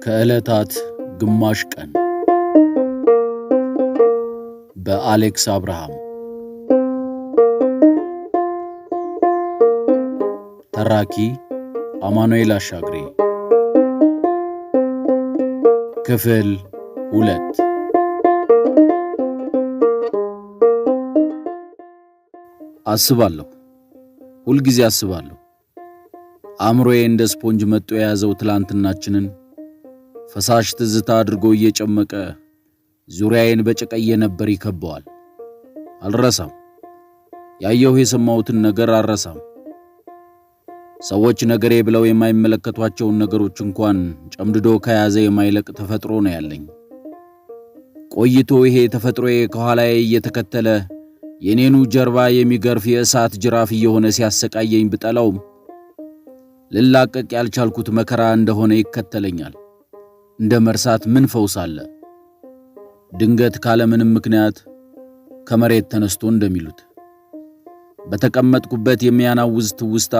ከዕለታት ግማሽ ቀን በአሌክስ አብርሃም ተራኪ አማኑኤል አሻግሬ ክፍል 2 አስባለሁ ሁልጊዜ አስባለሁ አእምሮዬ እንደ ስፖንጅ መጥቶ የያዘው ትላንትናችንን ፈሳሽ ትዝታ አድርጎ እየጨመቀ ዙሪያዬን በጨቀየ ነበር ይከበዋል። አልረሳም። ያየሁ የሰማሁትን ነገር አልረሳም። ሰዎች ነገሬ ብለው የማይመለከቷቸውን ነገሮች እንኳን ጨምድዶ ከያዘ የማይለቅ ተፈጥሮ ነው ያለኝ። ቆይቶ ይሄ ተፈጥሮዬ ከኋላዬ እየተከተለ የኔኑ ጀርባ የሚገርፍ የእሳት ጅራፍ እየሆነ ሲያሰቃየኝ ብጠላውም ልላቀቅ ያልቻልኩት መከራ እንደሆነ ይከተለኛል። እንደ መርሳት ምን ፈውስ አለ? ድንገት ካለምንም ምክንያት ከመሬት ተነስቶ እንደሚሉት በተቀመጥኩበት የሚያናውዝ ትውስታ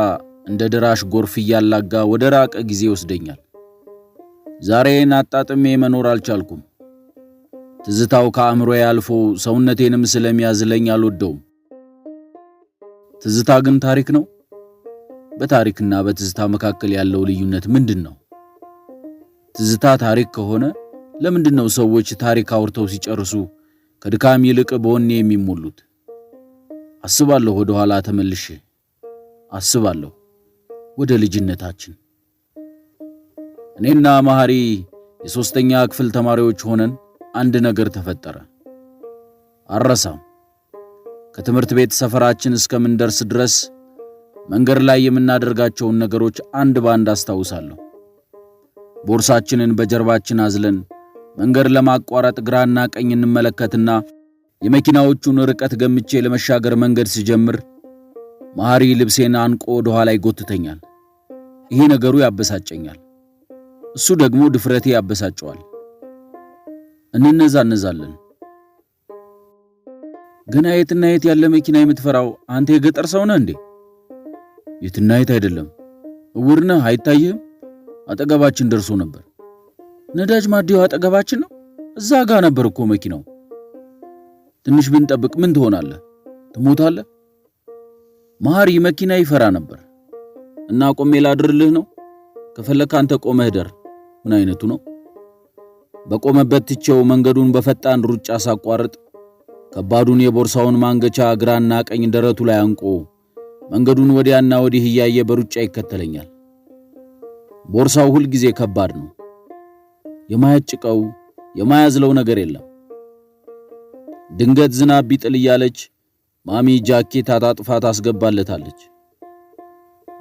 እንደ ድራሽ ጎርፍ እያላጋ ወደ ራቀ ጊዜ ይወስደኛል። ዛሬን አጣጥሜ መኖር አልቻልኩም። ትዝታው ከአእምሮዬ አልፎ ሰውነቴንም ስለሚያዝለኝ አልወደውም። ትዝታ ግን ታሪክ ነው። በታሪክና በትዝታ መካከል ያለው ልዩነት ምንድን ነው? ትዝታ ታሪክ ከሆነ ለምንድነው ሰዎች ታሪክ አውርተው ሲጨርሱ ከድካም ይልቅ በወኔ የሚሞሉት? አስባለሁ ወደ ኋላ ተመልሼ አስባለሁ ወደ ልጅነታችን። እኔና መሐሪ የሶስተኛ ክፍል ተማሪዎች ሆነን አንድ ነገር ተፈጠረ። አረሳም። ከትምህርት ቤት ሰፈራችን እስከምንደርስ ድረስ መንገድ ላይ የምናደርጋቸውን ነገሮች አንድ ባንድ አስታውሳለሁ። ቦርሳችንን በጀርባችን አዝለን መንገድ ለማቋረጥ ግራና ቀኝ እንመለከትና የመኪናዎቹን ርቀት ገምቼ ለመሻገር መንገድ ሲጀምር መሐሪ ልብሴን አንቆ ወደ ኋላ ይጎትተኛል። ይሄ ነገሩ ያበሳጨኛል፣ እሱ ደግሞ ድፍረቴ ያበሳጨዋል። እንነዛነዛለን። ገና የትና የት ያለ መኪና የምትፈራው አንተ የገጠር ሰው ነህ እንዴ? የትና የት አይደለም፣ እውር ነህ አይታየህም? አጠገባችን ደርሶ ነበር። ነዳጅ ማደያው አጠገባችን ነው። እዛ ጋር ነበር እኮ መኪናው። ትንሽ ብንጠብቅ ምን ትሆናለህ? ትሞታለህ። መሐሪ መኪና ይፈራ ነበር እና ቆሜ ላድርልህ ነው? ከፈለክ አንተ ቆመህ ደር። ምን አይነቱ ነው? በቆመበት ትቼው መንገዱን በፈጣን ሩጫ ሳቋርጥ ከባዱን የቦርሳውን ማንገቻ ግራና ቀኝ ደረቱ ላይ አንቆ መንገዱን ወዲያና ወዲህ እያየ በሩጫ ይከተለኛል። ቦርሳው ሁል ጊዜ ከባድ ነው። የማያጭቀው የማያዝለው ነገር የለም። ድንገት ዝናብ ቢጥል እያለች ማሚ ጃኬት አጣጥፋ ታስገባለታለች።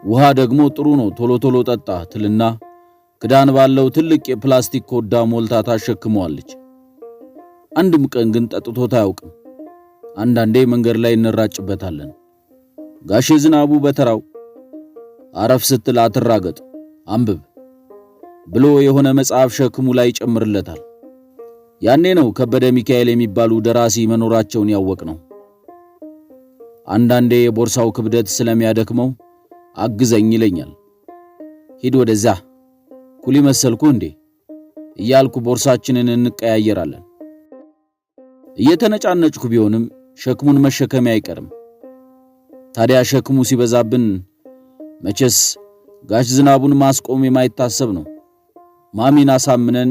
ውሃ ደግሞ ጥሩ ነው ቶሎ ቶሎ ጠጣ ትልና ክዳን ባለው ትልቅ የፕላስቲክ ኮዳ ሞልታ ታሸክመዋለች። አንድም ቀን ግን ጠጥቶት አያውቅም። አንዳንዴ መንገድ ላይ እንራጭበታለን። ጋሼ ዝናቡ በተራው አረፍ ስትል አትራገጥ አንብብ ብሎ የሆነ መጽሐፍ ሸክሙ ላይ ጨምርለታል። ያኔ ነው ከበደ ሚካኤል የሚባሉ ደራሲ መኖራቸውን ያወቅነው። አንዳንዴ የቦርሳው ክብደት ስለሚያደክመው አግዘኝ ይለኛል። ሂድ ወደዛ ኩሊ መሰልኩ እንዴ እያልኩ ቦርሳችንን እንቀያየራለን። እየተነጫነጭኩ ቢሆንም ሸክሙን መሸከም አይቀርም። ታዲያ ሸክሙ ሲበዛብን መቼስ ጋሽ ዝናቡን ማስቆም የማይታሰብ ነው። ማሚን አሳምነን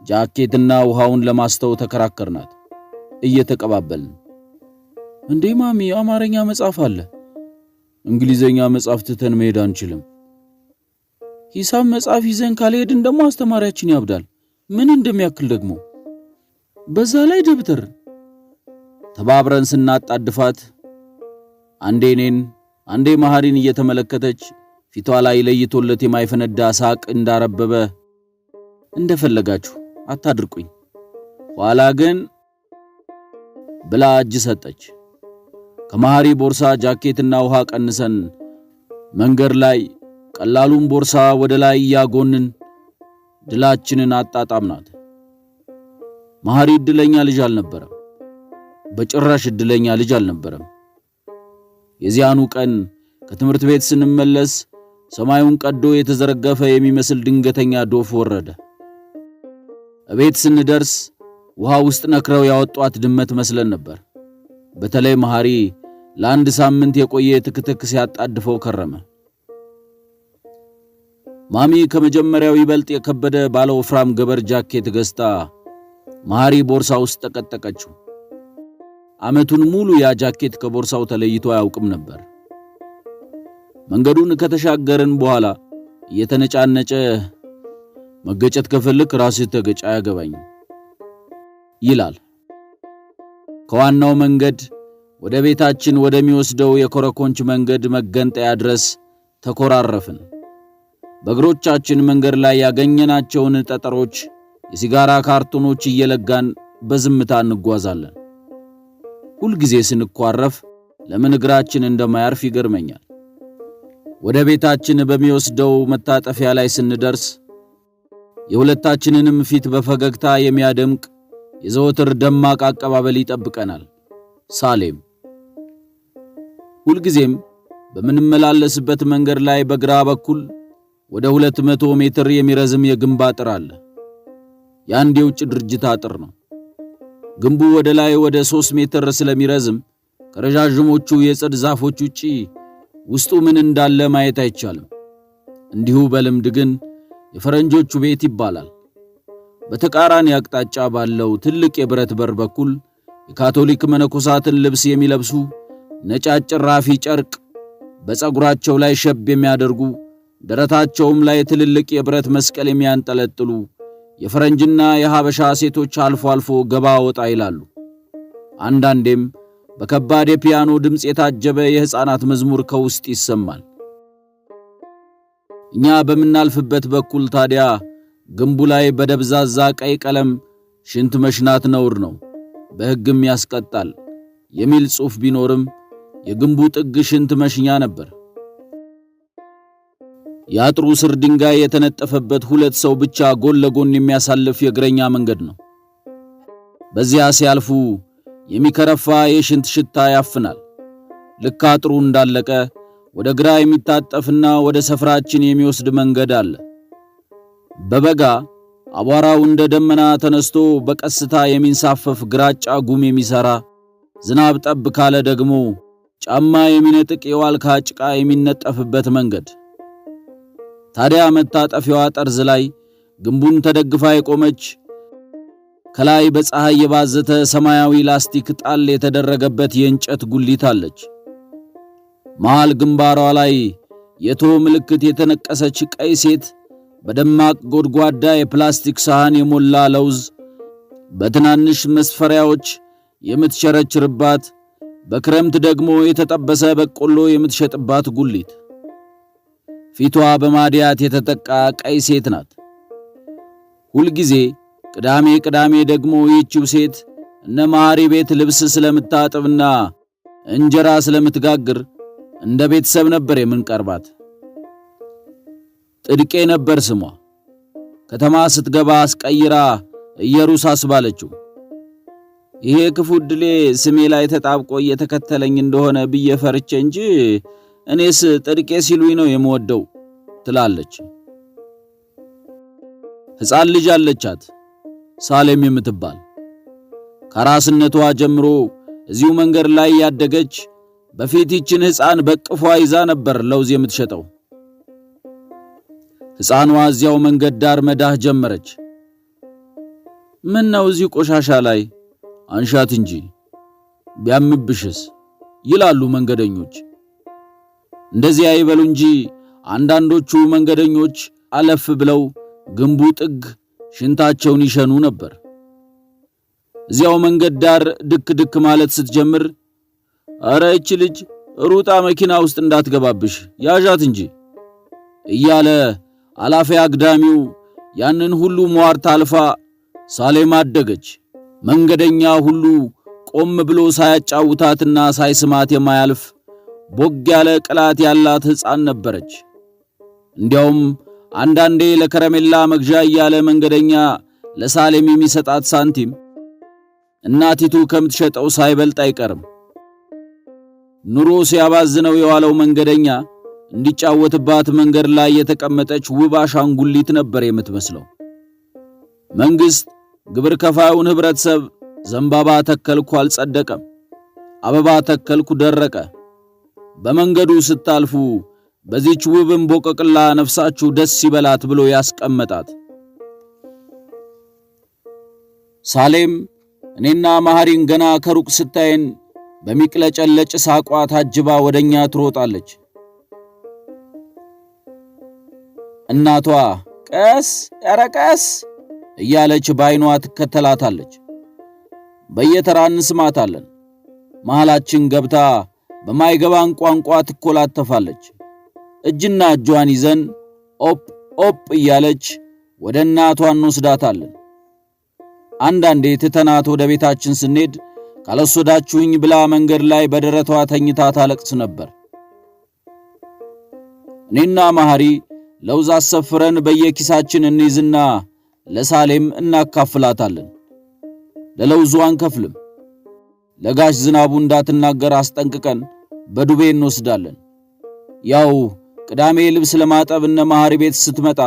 ጃኬትና ውሃውን ለማስተው ተከራከርናት እየተቀባበልን። እንዴ ማሚ አማርኛ መጽሐፍ አለ፣ እንግሊዘኛ መጽሐፍ ትተን መሄድ አንችልም። ሂሳብ መጽሐፍ ይዘን ካልሄድን ደግሞ አስተማሪያችን ያብዳል። ምን እንደሚያክል ደግሞ በዛ ላይ ደብተር። ተባብረን ስናጣድፋት አንዴ እኔን አንዴ መሐሪን እየተመለከተች ፊቷ ላይ ለይቶለት የማይፈነዳ ሳቅ እንዳረበበ እንደፈለጋችሁ አታድርቁኝ፣ ኋላ ግን ብላ እጅ ሰጠች። ከመሐሪ ቦርሳ ጃኬትና ውሃ ቀንሰን መንገድ ላይ ቀላሉን ቦርሳ ወደ ላይ ያጎንን ድላችንን አጣጣምናት። መሐሪ እድለኛ ልጅ አልነበረም። በጭራሽ እድለኛ ልጅ አልነበረም። የዚያኑ ቀን ከትምህርት ቤት ስንመለስ ሰማዩን ቀዶ የተዘረገፈ የሚመስል ድንገተኛ ዶፍ ወረደ። እቤት ስንደርስ ውሃ ውስጥ ነክረው ያወጧት ድመት መስለን ነበር። በተለይ መሐሪ ለአንድ ሳምንት የቆየ ትክትክ ሲያጣድፈው ከረመ። ማሚ ከመጀመሪያው ይበልጥ የከበደ ባለ ወፍራም ገበር ጃኬት ገዝታ መሐሪ ቦርሳ ውስጥ ተቀጠቀችው። ዓመቱን ሙሉ ያ ጃኬት ከቦርሳው ተለይቶ አያውቅም ነበር። መንገዱን ከተሻገርን በኋላ እየተነጫነጨ መገጨት ከፈልክ ራስህ ተገጭ አያገባኝም ይላል። ከዋናው መንገድ ወደ ቤታችን ወደሚወስደው የኮረኮንች መንገድ መገንጠያ ድረስ ተኮራረፍን። በእግሮቻችን መንገድ ላይ ያገኘናቸውን ጠጠሮች፣ የሲጋራ ካርቶኖች እየለጋን በዝምታ እንጓዛለን። ሁልጊዜ ስንኳረፍ ለምን እግራችን እንደማያርፍ ይገርመኛል። ወደ ቤታችን በሚወስደው መታጠፊያ ላይ ስንደርስ የሁለታችንንም ፊት በፈገግታ የሚያደምቅ የዘወትር ደማቅ አቀባበል ይጠብቀናል። ሳሌም ሁልጊዜም በምንመላለስበት መንገድ ላይ በግራ በኩል ወደ 200 ሜትር የሚረዝም የግንብ አጥር አለ። የአንድ የውጭ ድርጅት አጥር ነው። ግንቡ ወደ ላይ ወደ 3 ሜትር ስለሚረዝም ከረጃጅሞቹ የጽድ ዛፎች ውጪ ውስጡ ምን እንዳለ ማየት አይቻልም። እንዲሁ በልምድ ግን የፈረንጆቹ ቤት ይባላል። በተቃራኒ አቅጣጫ ባለው ትልቅ የብረት በር በኩል የካቶሊክ መነኮሳትን ልብስ የሚለብሱ ነጫጭ ራፊ ጨርቅ በፀጉራቸው ላይ ሸብ የሚያደርጉ ደረታቸውም ላይ ትልልቅ የብረት መስቀል የሚያንጠለጥሉ የፈረንጅና የሐበሻ ሴቶች አልፎ አልፎ ገባ ወጣ ይላሉ። አንዳንዴም በከባድ የፒያኖ ድምፅ የታጀበ የሕፃናት መዝሙር ከውስጥ ይሰማል። እኛ በምናልፍበት በኩል ታዲያ ግንቡ ላይ በደብዛዛ ቀይ ቀለም ሽንት መሽናት ነውር ነው፣ በሕግም ያስቀጣል የሚል ጽሑፍ ቢኖርም የግንቡ ጥግ ሽንት መሽኛ ነበር። የአጥሩ ስር ድንጋይ የተነጠፈበት 2 ሰው ብቻ ጎን ለጎን የሚያሳልፍ የእግረኛ መንገድ ነው። በዚያ ሲያልፉ የሚከረፋ የሽንት ሽታ ያፍናል። ልክ አጥሩ እንዳለቀ ወደ ግራ የሚታጠፍና ወደ ሰፈራችን የሚወስድ መንገድ አለ። በበጋ አቧራው እንደ ደመና ተነስቶ በቀስታ የሚንሳፈፍ ግራጫ ጉም የሚሰራ፣ ዝናብ ጠብ ካለ ደግሞ ጫማ የሚነጥቅ የዋልካ ጭቃ የሚነጠፍበት መንገድ። ታዲያ መታጠፊያዋ ጠርዝ ላይ ግንቡን ተደግፋ የቆመች ከላይ በፀሐይ የባዘተ ሰማያዊ ላስቲክ ጣል የተደረገበት የእንጨት ጉሊት አለች። መሃል ግንባሯ ላይ የቶ ምልክት የተነቀሰች ቀይ ሴት በደማቅ ጎድጓዳ የፕላስቲክ ሳህን የሞላ ለውዝ በትናንሽ መስፈሪያዎች የምትሸረችርባት፣ በክረምት ደግሞ የተጠበሰ በቆሎ የምትሸጥባት ጉሊት። ፊቷ በማዲያት የተጠቃ ቀይ ሴት ናት። ሁልጊዜ ቅዳሜ ቅዳሜ ደግሞ ይህችው ሴት እነ መሐሪ ቤት ልብስ ስለምታጥብና እንጀራ ስለምትጋግር እንደ ቤተሰብ ነበር የምንቀርባት። ጥድቄ ነበር ስሟ። ከተማ ስትገባ አስቀይራ ኢየሩስ አስባለችው። ይሄ ክፉ ዕድሌ ስሜ ላይ ተጣብቆ እየተከተለኝ እንደሆነ ብዬ ፈርቼ እንጂ እኔስ ጥድቄ ሲሉኝ ነው የምወደው ትላለች። ሕፃን ልጅ አለቻት፣ ሳሌም የምትባል። ከራስነቷ ጀምሮ እዚሁ መንገድ ላይ ያደገች፣ በፊት ይችን ሕፃን በቅፏ ይዛ ነበር ለውዝ የምትሸጠው። ሕፃኗ እዚያው መንገድ ዳር መዳህ ጀመረች። ምን ነው እዚህ ቆሻሻ ላይ አንሻት እንጂ ቢያምብሽስ ይላሉ መንገደኞች። እንደዚህ አይበሉ እንጂ አንዳንዶቹ መንገደኞች አለፍ ብለው ግንቡ ጥግ ሽንታቸውን ይሸኑ ነበር። እዚያው መንገድ ዳር ድክ ድክ ማለት ስትጀምር አረ እቺ ልጅ ሩጣ መኪና ውስጥ እንዳትገባብሽ ያዣት እንጂ እያለ አላፊ አግዳሚው ያንን ሁሉ ሟርት አልፋ ሳሌም አደገች። መንገደኛ ሁሉ ቆም ብሎ ሳያጫውታትና ሳይስማት የማያልፍ ቦግ ያለ ቅላት ያላት ሕፃን ነበረች። እንዲያውም አንዳንዴ ለከረሜላ መግዣ እያለ መንገደኛ ለሳሌም የሚሰጣት ሳንቲም እናቲቱ ከምትሸጠው ሳይበልጥ አይቀርም። ኑሮ ሲያባዝነው የዋለው መንገደኛ እንዲጫወትባት መንገድ ላይ የተቀመጠች ውብ አሻንጉሊት ነበር የምትመስለው። መንግስት ግብር ከፋዩን ህብረተሰብ ዘንባባ ተከልኩ አልጸደቀም፣ አበባ ተከልኩ ደረቀ፣ በመንገዱ ስታልፉ በዚች ውብ እንቦቀቅላ ነፍሳችሁ ደስ ይበላት ብሎ ያስቀመጣት። ሳሌም እኔና መሐሪን ገና ከሩቅ ስታየን በሚቅለጨለጭ ሳቋ ታጅባ ወደኛ ትሮጣለች። እናቷ ቀስ ያረቀስ እያለች ባይኗ ትከተላታለች። በየተራ እንስማታለን። መሃላችን ገብታ በማይገባን ቋንቋ ትኮላተፋለች። እጅና እጇን ይዘን ኦፕ ኦፕ እያለች ወደ እናቷ እንወስዳታለን። አንዳንዴ ትተናት ወደ ቤታችን ስንሄድ ካልወሰዳችሁኝ ብላ መንገድ ላይ በደረቷ ተኝታ ታለቅስ ነበር። እኔና መሐሪ ለውዝ አሰፍረን በየኪሳችን እንይዝና ለሳሌም እናካፍላታለን። ለለውዙ አንከፍልም። ለጋሽ ዝናቡ እንዳትናገር አስጠንቅቀን በዱቤ እንወስዳለን። ያው ቅዳሜ ልብስ ለማጠብ እነ መሐሪ ቤት ስትመጣ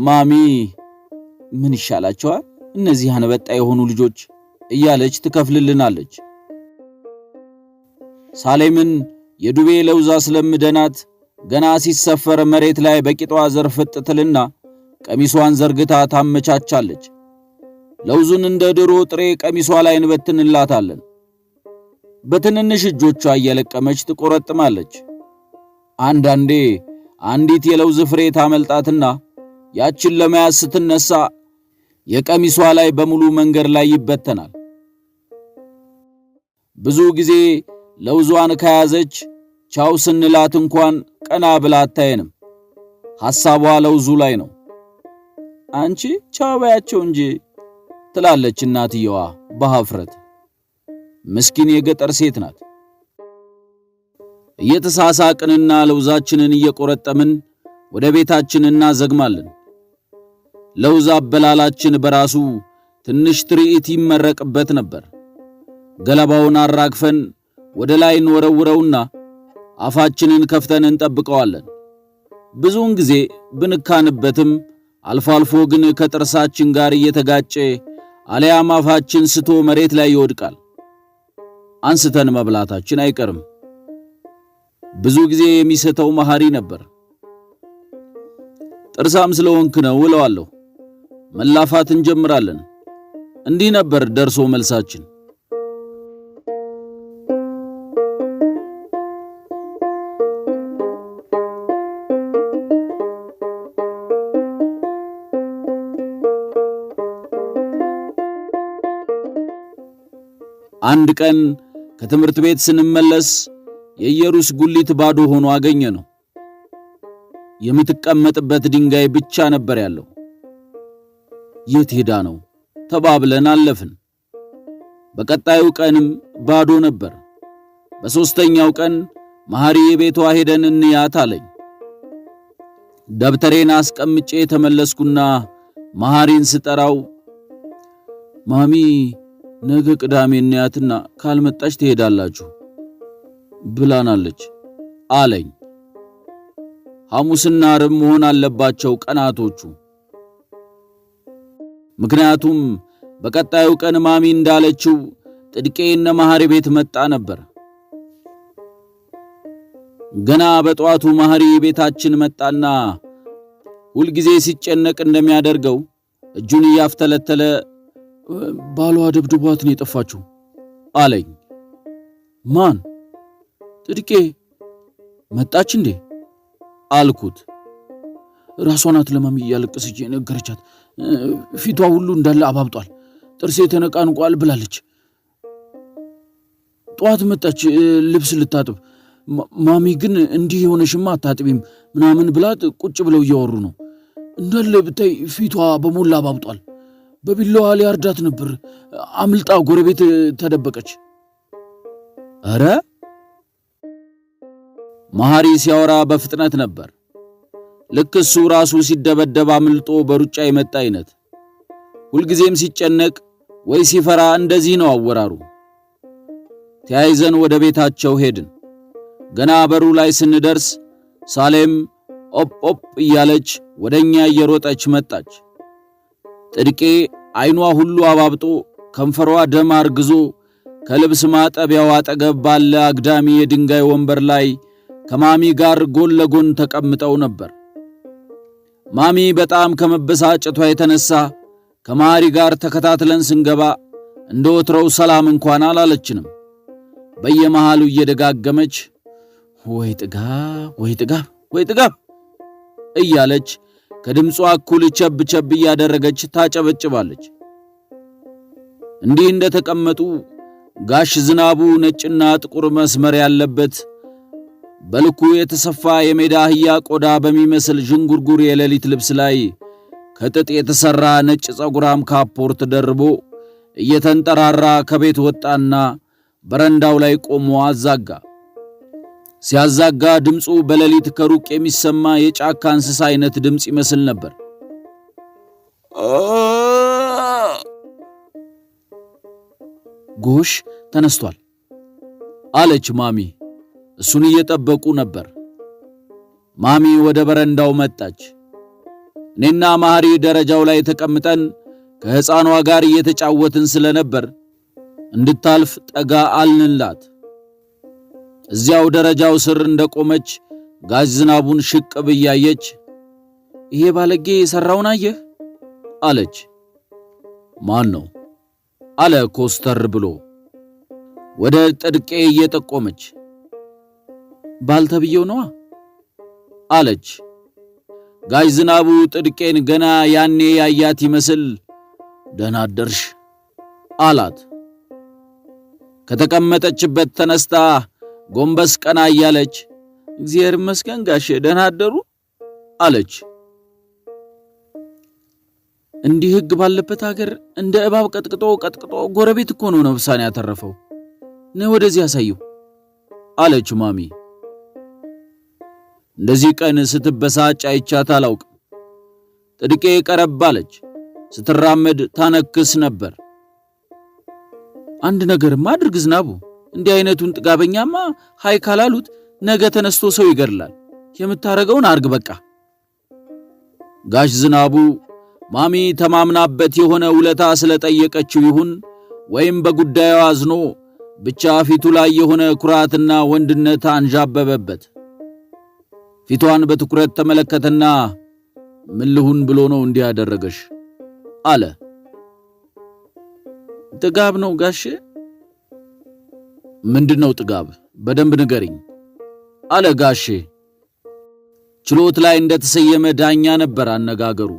ማሚ ምን ይሻላቸዋል እነዚህ አንበጣ የሆኑ ልጆች እያለች ትከፍልልናለች። ሳሌምን የዱቤ ለውዛ ስለምደናት ገና ሲሰፈር መሬት ላይ በቂጧ ዘርፍጥ ትልና ቀሚሷን ዘርግታ ታመቻቻለች። ለውዙን እንደ ድሮ ጥሬ ቀሚሷ ላይ እንበትንላታለን። በትንንሽ እጆቿ እየለቀመች ትቆረጥማለች። አንዳንዴ አንዲት የለውዝ ፍሬ ታመልጣትና ያችን ለመያዝ ስትነሳ የቀሚሷ ላይ በሙሉ መንገድ ላይ ይበተናል። ብዙ ጊዜ ለውዟን ከያዘች ቻው ስንላት እንኳን ቀና ብላ አታየንም። ሐሳቧ ለውዙ ላይ ነው። አንቺ ቻው ባያቸው እንጂ ትላለች እናትየዋ በሐፍረት። ምስኪን የገጠር ሴት ናት። እየተሳሳቅንና ለውዛችንን እየቆረጠምን ወደ ቤታችን እናዘግማለን። ለውዝ አበላላችን በራሱ ትንሽ ትርኢት ይመረቅበት ነበር። ገለባውን አራግፈን ወደ ላይ እንወረውረውና አፋችንን ከፍተን እንጠብቀዋለን። ብዙውን ጊዜ ብንካንበትም አልፎ አልፎ ግን ከጥርሳችን ጋር እየተጋጨ አለያም አፋችን ስቶ መሬት ላይ ይወድቃል። አንስተን መብላታችን አይቀርም። ብዙ ጊዜ የሚሰተው መሐሪ ነበር። ጥርሳም ስለሆንክ ነው እለዋለሁ። መላፋት እንጀምራለን። እንዲህ ነበር ደርሶ መልሳችን። አንድ ቀን ከትምህርት ቤት ስንመለስ የኢየሩስ ጉሊት ባዶ ሆኖ አገኘ ነው። የምትቀመጥበት ድንጋይ ብቻ ነበር ያለው። የት ሄዳ ነው ተባብለን አለፍን። በቀጣዩ ቀንም ባዶ ነበር። በሶስተኛው ቀን መሐሪ ቤቷ ሄደን እንያት አለኝ። ደብተሬን አስቀምጬ ተመለስኩና መሐሪን ስጠራው ማሚ ነገ ቅዳሜ እንያትና ካልመጣች ትሄዳላችሁ ብላናለች አለኝ። ሐሙስና ዓርብ መሆን አለባቸው ቀናቶቹ። ምክንያቱም በቀጣዩ ቀን ማሚ እንዳለችው ጥድቄና መሐሪ ቤት መጣ ነበር። ገና በጧቱ መሐሪ ቤታችን መጣና ሁልጊዜ ሲጨነቅ እንደሚያደርገው እጁን ያፍተለተለ ባሏ ደብድቧት ነው የጠፋችው አለኝ። ማን? ጥድቄ መጣች እንዴ አልኩት። ራሷ ናት ለማሚ እያለቀሰች ነገረቻት። ፊቷ ሁሉ እንዳለ አባብጧል፣ ጥርሴ ተነቃንቋል ብላለች። ጧት መጣች ልብስ ልታጥብ። ማሚ ግን እንዲህ የሆነሽማ አታጥቢም ምናምን ብላት ቁጭ ብለው እያወሩ ነው። እንዳለ ብታይ ፊቷ በሞላ አባብጧል። በቢላዋ ሊያርዳት ነበር፣ አምልጣ ጎረቤት ተደበቀች። አረ መሐሪ ሲያወራ በፍጥነት ነበር። ልክ እሱ ራሱ ሲደበደብ አምልጦ በሩጫ የመጣ አይነት። ሁልጊዜም ሲጨነቅ ወይ ሲፈራ እንደዚህ ነው አወራሩ። ተያይዘን ወደ ቤታቸው ሄድን። ገና በሩ ላይ ስንደርስ ሳሌም ኦፕ ኦፕ እያለች ወደኛ እየሮጠች መጣች። ጥድቄ አይኗ ሁሉ አባብጦ ከንፈሯ ደም አርግዞ ከልብስ ማጠቢያው አጠገብ ባለ አግዳሚ የድንጋይ ወንበር ላይ ከማሚ ጋር ጎን ለጎን ተቀምጠው ነበር። ማሚ በጣም ከመበሳጨቷ የተነሳ ከማሪ ጋር ተከታትለን ስንገባ እንደወትሮው ሰላም እንኳን አላለችንም። በየመሃሉ እየደጋገመች ወይ ጥጋብ ወይ ጥጋብ ወይ ጥጋብ እያለች ከድምጿ እኩል ቸብ ቸብ እያደረገች ታጨበጭባለች። እንዲህ እንደተቀመጡ ጋሽ ዝናቡ ነጭና ጥቁር መስመር ያለበት በልኩ የተሰፋ የሜዳ አህያ ቆዳ በሚመስል ዥንጉርጉር የሌሊት ልብስ ላይ ከጥጥ የተሰራ ነጭ ጸጉራም ካፖርት ደርቦ እየተንጠራራ ከቤት ወጣና በረንዳው ላይ ቆሞ አዛጋ። ሲያዛጋ ድምፁ በሌሊት ከሩቅ የሚሰማ የጫካ እንስሳ አይነት ድምፅ ይመስል ነበር። ጎሽ ተነስቷል አለች ማሚ። እሱን እየጠበቁ ነበር። ማሚ ወደ በረንዳው መጣች። እኔና ማህሪ ደረጃው ላይ ተቀምጠን ከሕፃኗ ጋር እየተጫወትን ስለነበር እንድታልፍ ጠጋ አልንላት። እዚያው ደረጃው ስር እንደቆመች ጋሽ ዝናቡን ሽቅብ እያየች ይሄ ባለጌ የሰራውን አየህ አለች። ማን ነው አለ ኮስተር ብሎ ወደ ጥድቄ እየጠቆመች። ባልተብየው ነዋ አለች። ጋሽ ዝናቡ ጥድቄን ገና ያኔ ያያት ይመስል ደህና አደርሽ አላት። ከተቀመጠችበት ተነስታ ጎንበስ ቀና እያለች እግዚአብሔር ይመስገን ጋሼ ደህና አደሩ አለች። እንዲህ ሕግ ባለበት ሀገር እንደ እባብ ቀጥቅጦ ጎረቤት እኮ ነው ነፍሳን ያተረፈው። ነይ ወደዚህ ያሳየው አለች ማሚ። እንደዚህ ቀን ስትበሳጭ አይቻት አላውቅም። ጥድቄ ቀረብ አለች። ስትራመድ ታነክስ ነበር። አንድ ነገርማ አድርግ ዝናቡ፣ እንዲህ አይነቱን ጥጋበኛማ ሃይ ካላሉት ነገ ተነስቶ ሰው ይገድላል። የምታረገውን አርግ በቃ። ጋሽ ዝናቡ ማሚ ተማምናበት የሆነ ውለታ ስለጠየቀችው ይሁን ወይም በጉዳዩ አዝኖ ብቻ ፊቱ ላይ የሆነ ኩራትና ወንድነት አንዣበበበት። ፊቷን በትኩረት ተመለከተና ምን ልሁን ብሎ ነው እንዲህ ያደረገሽ አለ። ጥጋብ ነው ጋሼ። ምንድነው ጥጋብ? በደንብ ንገሪኝ አለ ጋሼ። ችሎት ላይ እንደተሰየመ ዳኛ ነበር አነጋገሩ።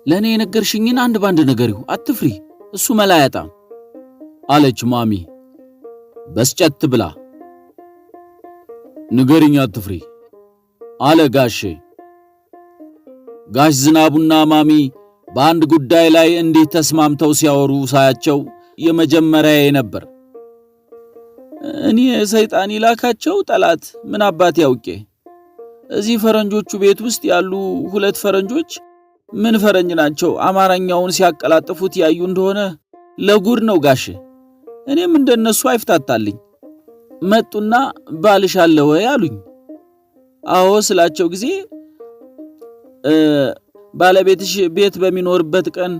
ለኔ የነገርሽኝን አንድ ባንድ ንገሪው፣ አትፍሪ፣ እሱ መላ አያጣም አለች ማሚ በስጨት ብላ። ንገሪኝ፣ አትፍሪ አለ ጋሼ። ጋሽ ዝናቡና ማሚ በአንድ ጉዳይ ላይ እንዲህ ተስማምተው ሲያወሩ ሳያቸው የመጀመሪያዬ ነበር። እኔ ሰይጣን ይላካቸው ጠላት ምን አባት ያውቄ። እዚህ ፈረንጆቹ ቤት ውስጥ ያሉ ሁለት ፈረንጆች ምን ፈረንጅ ናቸው፣ አማርኛውን ሲያቀላጥፉት ያዩ እንደሆነ ለጉድ ነው ጋሼ። እኔም እንደነሱ አይፍታታልኝ። መጡና ባልሽ አለ ወይ አሉኝ። አዎ ስላቸው ጊዜ ባለቤትሽ ቤት በሚኖርበት ቀን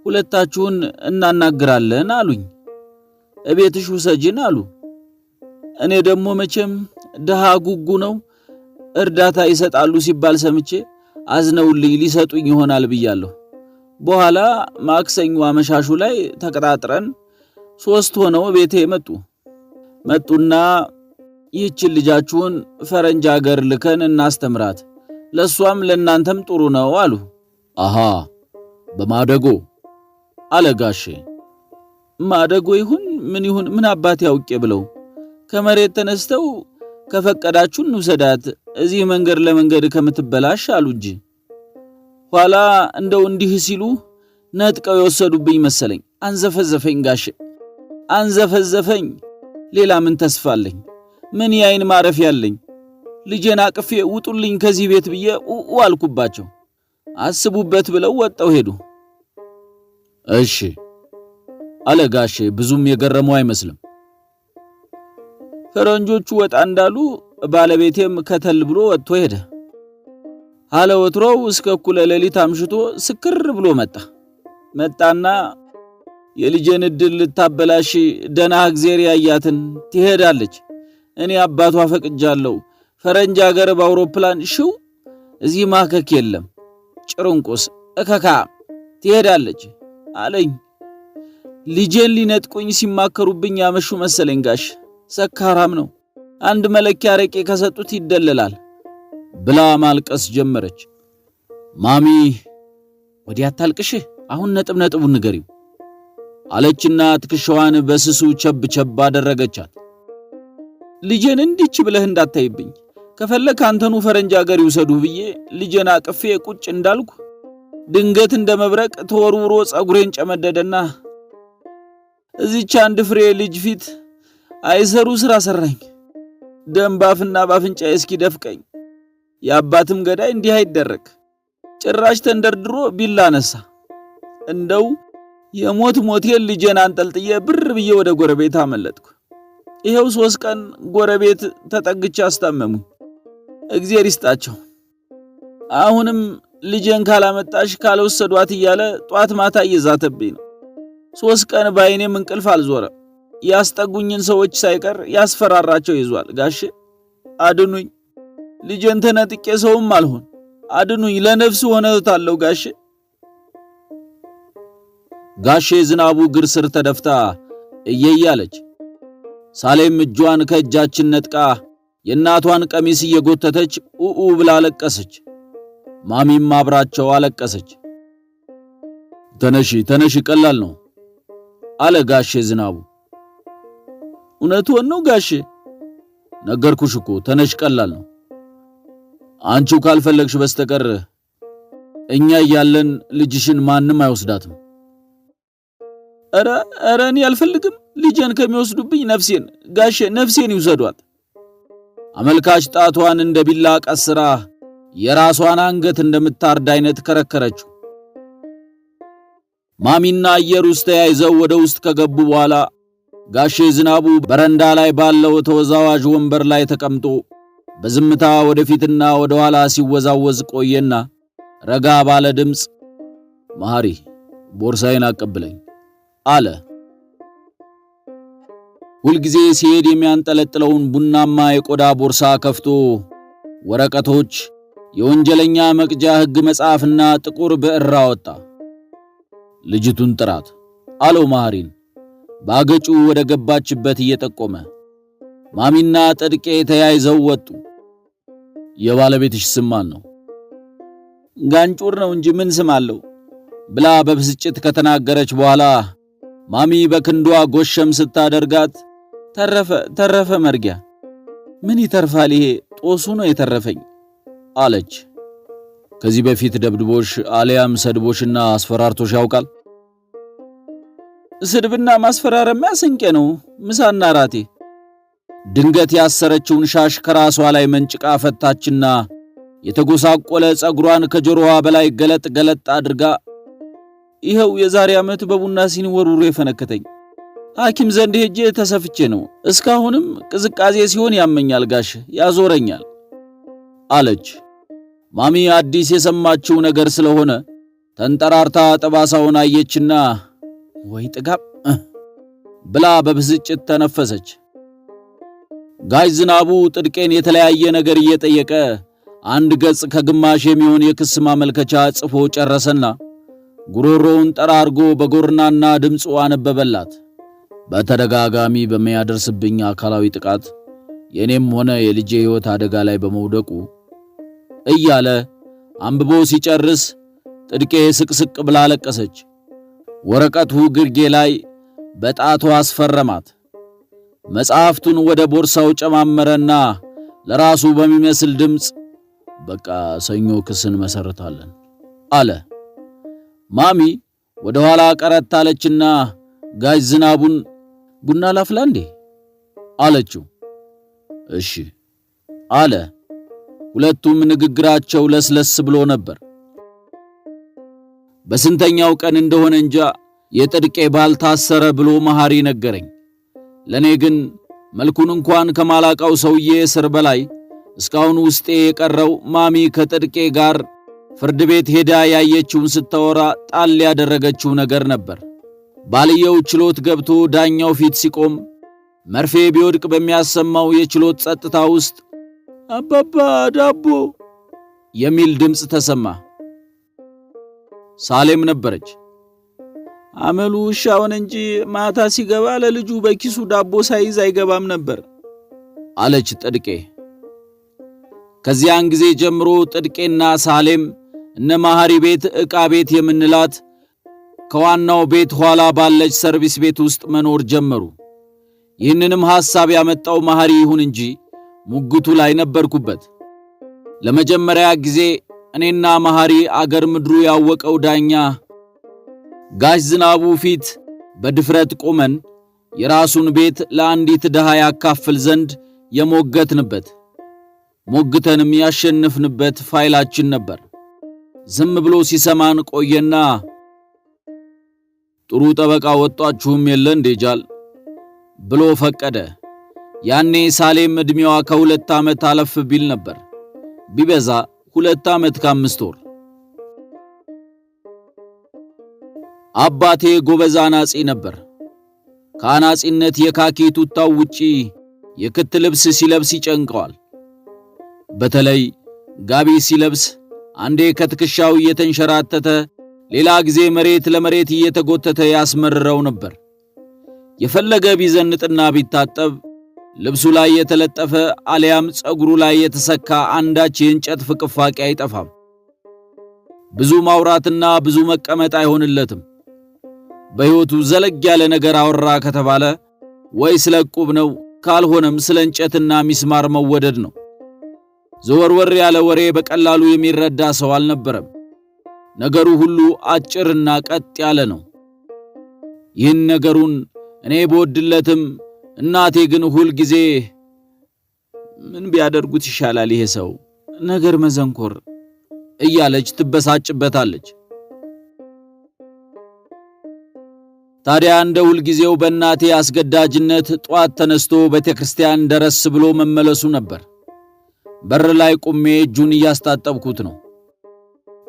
ሁለታችሁን እናናግራለን አሉኝ። እቤትሽ ውሰጂን አሉ። እኔ ደግሞ መቼም ደሃ ጉጉ ነው እርዳታ ይሰጣሉ ሲባል ሰምቼ አዝነውልኝ ሊሰጡኝ ይሆናል ብያለሁ። በኋላ ማክሰኞ አመሻሹ ላይ ተቀጣጥረን 3 ሆነው ቤቴ መጡና ይህችን ልጃችሁን ፈረንጅ አገር ልከን እናስተምራት፣ ለሷም ለናንተም ጥሩ ነው አሉ። አሃ በማደጎ አለ ጋሼ። ማደጎ ይሁን ምን አባት ያውቄ ብለው ከመሬት ተነስተው ከፈቀዳችሁ እንውሰዳት እዚህ መንገድ ለመንገድ ከምትበላሽ አሉ እንጂ። ኋላ እንደው እንዲህ ሲሉ ነጥቀው የወሰዱብኝ መሰለኝ። አንዘፈዘፈኝ ጋሼ አንዘፈዘፈኝ። ሌላ ምን ተስፋለኝ? ምን ያይን ማረፍ ያለኝ? ልጄን አቅፌ ውጡልኝ ከዚህ ቤት ብዬ አልኩባቸው። አስቡበት ብለው ወጣው ሄዱ። እሺ አለ ጋሼ ብዙም የገረመው አይመስልም። ፈረንጆቹ ወጣ እንዳሉ ባለቤቴም ከተል ብሎ ወጥቶ ሄደ። አለ ወትሮው እስከ እኩለ ሌሊት አምሽቶ ስክር ብሎ መጣና የልጄን ዕድል ልታበላሽ ደና እግዚአብሔር ያያትን ትሄዳለች። እኔ አባቷ ፈቅጃለሁ። ፈረንጅ ሀገር በአውሮፕላን ሽው እዚህ ማከክ የለም ጭርንቁስ እከካ ትሄዳለች አለኝ። ልጄን ሊነጥቁኝ ሲማከሩብኝ ያመሹ መሰለኝ ጋሽ። ሰካራም ነው። አንድ መለኪያ አረቄ ከሰጡት ይደለላል ብላ ማልቀስ ጀመረች። ማሚ ወዲያ ታልቅሽ፣ አሁን ነጥቡን ንገሪው አለችና ትከሻዋን በስሱ ቸብ አደረገቻት። ልጄን እንዲች ብለህ እንዳታይብኝ ከፈለክ አንተኑ ፈረንጅ ሀገር ይውሰዱ ብዬ ልጄን አቅፌ ቁጭ እንዳልኩ ድንገት እንደመብረቅ ተወርውሮ ጸጉሬን ጨመደደና እዚች አንድ ፍሬ ልጅ ፊት አይሰሩ ስራ ሰራኝ። ደም ባፍና ባፍንጫዬ እስኪደፍቀኝ የአባትም ገዳይ እንዲህ አይደረግ። ጭራሽ ተንደርድሮ ቢላ ነሳ። እንደው የሞቴን ልጄን አንጠልጥዬ ብር ብዬ ወደ ጎረቤት አመለጥኩ። ይሄው 3 ቀን ጎረቤት ተጠግቼ አስታመሙኝ። እግዚአብሔር ይስጣቸው። አሁንም ልጄን ካላመጣሽ ካልወሰዷት እያለ ጧት ማታ እየዛተብኝ ነው። 3 ቀን ባይኔም እንቅልፍ አልዞረ። ያስጠጉኝን ሰዎች ሳይቀር ያስፈራራቸው ይዟል። ጋሼ አድኑኝ፣ ልጄን ተነጥቄ ሰውም አልሆን፣ አድኑኝ፣ ለነፍሱ ሆነታለሁ ጋሼ ዝናቡ ግር ስር ተደፍታ እየያለች ሳሌም እጇን ከእጃችን ነጥቃ የእናቷን ቀሚስ እየጎተተች ኡኡ ብላ አለቀሰች። ማሚም አብራቸው አለቀሰች። ተነሺ ቀላል ነው አለ ጋሼ ዝናቡ። እውነቱን ነው ጋሼ፣ ነገርኩሽ እኮ ተነሽ፣ ቀላል ነው። አንቺው ካልፈለግሽ በስተቀር እኛ እያለን ልጅሽን ማንም አይወስዳትም። ኧረ እኔ አልፈልግም። ልጄን ከሚወስዱብኝ ነፍሴን ይውሰዷት። አመልካች ጣቷን እንደ ቢላ ቀስራ የራሷን አንገት እንደምታርድ አይነት ከረከረችው። ማሚና አየሩስ ተያይዘው ወደ ውስጥ ከገቡ በኋላ ጋሼ ዝናቡ በረንዳ ላይ ባለው ተወዛዋዥ ወንበር ላይ ተቀምጦ በዝምታ ወደፊትና ወደ ኋላ ሲወዛወዝ ቆየና ረጋ ባለ ድምፅ መሐሪ ቦርሳዬን አቀብለኝ አለ። ሁልጊዜ ሲሄድ የሚያንጠለጥለውን ቡናማ የቆዳ ቦርሳ ከፍቶ ወረቀቶች፣ የወንጀለኛ መቅጃ ሕግ መጽሐፍና ጥቁር ብዕር አወጣ። ልጅቱን ጥራት አለው መሐሪን ባገጩ ወደ ገባችበት እየጠቆመ። ማሚና ጥድቄ ተያይዘው ወጡ። የባለቤትሽ ስም ማን ነው? ጋንጩር ነው እንጂ ምን ስም አለው ብላ በብስጭት ከተናገረች በኋላ ማሚ በክንዷ ጎሸም ስታደርጋት ተረፈ መርጊያ። ምን ይተርፋል ይሄ ጦሱ ነው የተረፈኝ አለች። ከዚህ በፊት ደብድቦሽ አሊያም ሰድቦሽና አስፈራርቶሽ ያውቃል? ስድብና ማስፈራረሚያ ስንቄ ነው ምሳና ራቴ። ድንገት ያሰረችውን ሻሽ ከራሷ ላይ መንጭቃ ፈታችና የተጎሳቆለ ጸጉሯን ከጆሮዋ በላይ ገለጥ አድርጋ ይኸው የዛሬ ዓመት በቡና ሲኒ ወርውሮ የፈነከተኝ ሐኪም ዘንድ ሄጄ ተሰፍቼ ነው። እስካሁንም ቅዝቃዜ ሲሆን ያመኛል ጋሽ፣ ያዞረኛል አለች። ማሚ አዲስ የሰማችው ነገር ስለሆነ ተንጠራርታ ጠባሳውን አየችና ወይ ጥጋብ ብላ በብስጭት ተነፈሰች። ጋሽ ዝናቡ ጥድቄን የተለያየ ነገር እየጠየቀ አንድ ገጽ ከግማሽ የሚሆን የክስ ማመልከቻ ጽፎ ጨረሰና ጉሮሮውን ጠራርጎ በጎርናና ድምፁ አነበበላት። በተደጋጋሚ በሚያደርስብኝ አካላዊ ጥቃት የኔም ሆነ የልጄ ሕይወት አደጋ ላይ በመውደቁ እያለ አንብቦ ሲጨርስ ጥድቄ ስቅስቅ ብላ አለቀሰች። ወረቀቱ ግርጌ ላይ በጣቷ አስፈረማት። መጽሐፍቱን ወደ ቦርሳው ጨማመረና ለራሱ በሚመስል ድምፅ በቃ ሰኞ ክስን መሰረታለን አለ። ማሚ ወደ ኋላ ቀረት አለችና ጋሽ ዝናቡን ቡና ላፍላ እንዴ አለችው። እሺ አለ። ሁለቱም ንግግራቸው ለስለስ ብሎ ነበር። በስንተኛው ቀን እንደሆነ እንጃ የጥድቄ ባል ታሰረ ብሎ መሐሪ ነገረኝ። ለኔ ግን መልኩን እንኳን ከማላቃው ሰውዬ እስር በላይ እስካሁን ውስጤ የቀረው ማሚ ከጥድቄ ጋር ፍርድ ቤት ሄዳ ያየችውን ስታወራ ጣል ያደረገችው ነገር ነበር። ባልየው ችሎት ገብቶ ዳኛው ፊት ሲቆም መርፌ ቢወድቅ በሚያሰማው የችሎት ጸጥታ ውስጥ አባባ ዳቦ የሚል ድምፅ ተሰማ። ሳሌም ነበረች። አመሉ ውሻውን እንጂ ማታ ሲገባ ለልጁ በኪሱ ዳቦ ሳይዝ አይገባም ነበር አለች ጥድቄ። ከዚያን ጊዜ ጀምሮ ጥድቄና ሳሌም እነ መሐሪ ቤት ዕቃ ቤት የምንላት ከዋናው ቤት ኋላ ባለች ሰርቪስ ቤት ውስጥ መኖር ጀመሩ። ይህንንም ሐሳብ ያመጣው መሐሪ ይሁን እንጂ ሙግቱ ላይ ነበርኩበት። ለመጀመሪያ ጊዜ እኔና መሐሪ አገር ምድሩ ያወቀው ዳኛ ጋሽ ዝናቡ ፊት በድፍረት ቆመን የራሱን ቤት ለአንዲት ድሃ ያካፍል ዘንድ የሞገትንበት ሞግተንም ያሸንፍንበት ፋይላችን ነበር። ዝም ብሎ ሲሰማን ቆየና ጥሩ ጠበቃ ወጣችሁም የለ እንዴ ጃል ብሎ ፈቀደ። ያኔ ሳሌም ዕድሜዋ ከ2 ዓመት አለፍ ቢል ነበር፣ ቢበዛ 2 ዓመት ከ5 ወር። አባቴ ጎበዝ አናጺ ነበር። ከአናጺነት የካኪ ቱታው ውጪ የክት ልብስ ሲለብስ ይጨንቀዋል። በተለይ ጋቢ ሲለብስ አንዴ ከትከሻው እየተንሸራተተ ሌላ ጊዜ መሬት ለመሬት እየተጎተተ ያስመርረው ነበር። የፈለገ ቢዘንጥና ቢታጠብ ልብሱ ላይ የተለጠፈ አሊያም ጸጉሩ ላይ የተሰካ አንዳች የእንጨት ፍቅፋቂ አይጠፋም። ብዙ ማውራትና ብዙ መቀመጥ አይሆንለትም። በሕይወቱ ዘለግ ያለ ነገር አወራ ከተባለ ወይ ስለ ዕቁብ ነው፣ ካልሆነም ስለ እንጨትና ሚስማር መወደድ ነው። ዘወርወር ያለ ወሬ በቀላሉ የሚረዳ ሰው አልነበረም። ነገሩ ሁሉ አጭርና ቀጥ ያለ ነው። ይህን ነገሩን እኔ በወድለትም እናቴ ግን ሁል ጊዜ ምን ቢያደርጉት ይሻላል ይሄ ሰው ነገር መዘንኮር እያለች ትበሳጭበታለች። ታዲያ እንደ ሁል ጊዜው በእናቴ አስገዳጅነት ጧት ተነስቶ ቤተክርስቲያን ደረስ ብሎ መመለሱ ነበር። በር ላይ ቆሜ እጁን እያስታጠብኩት ነው።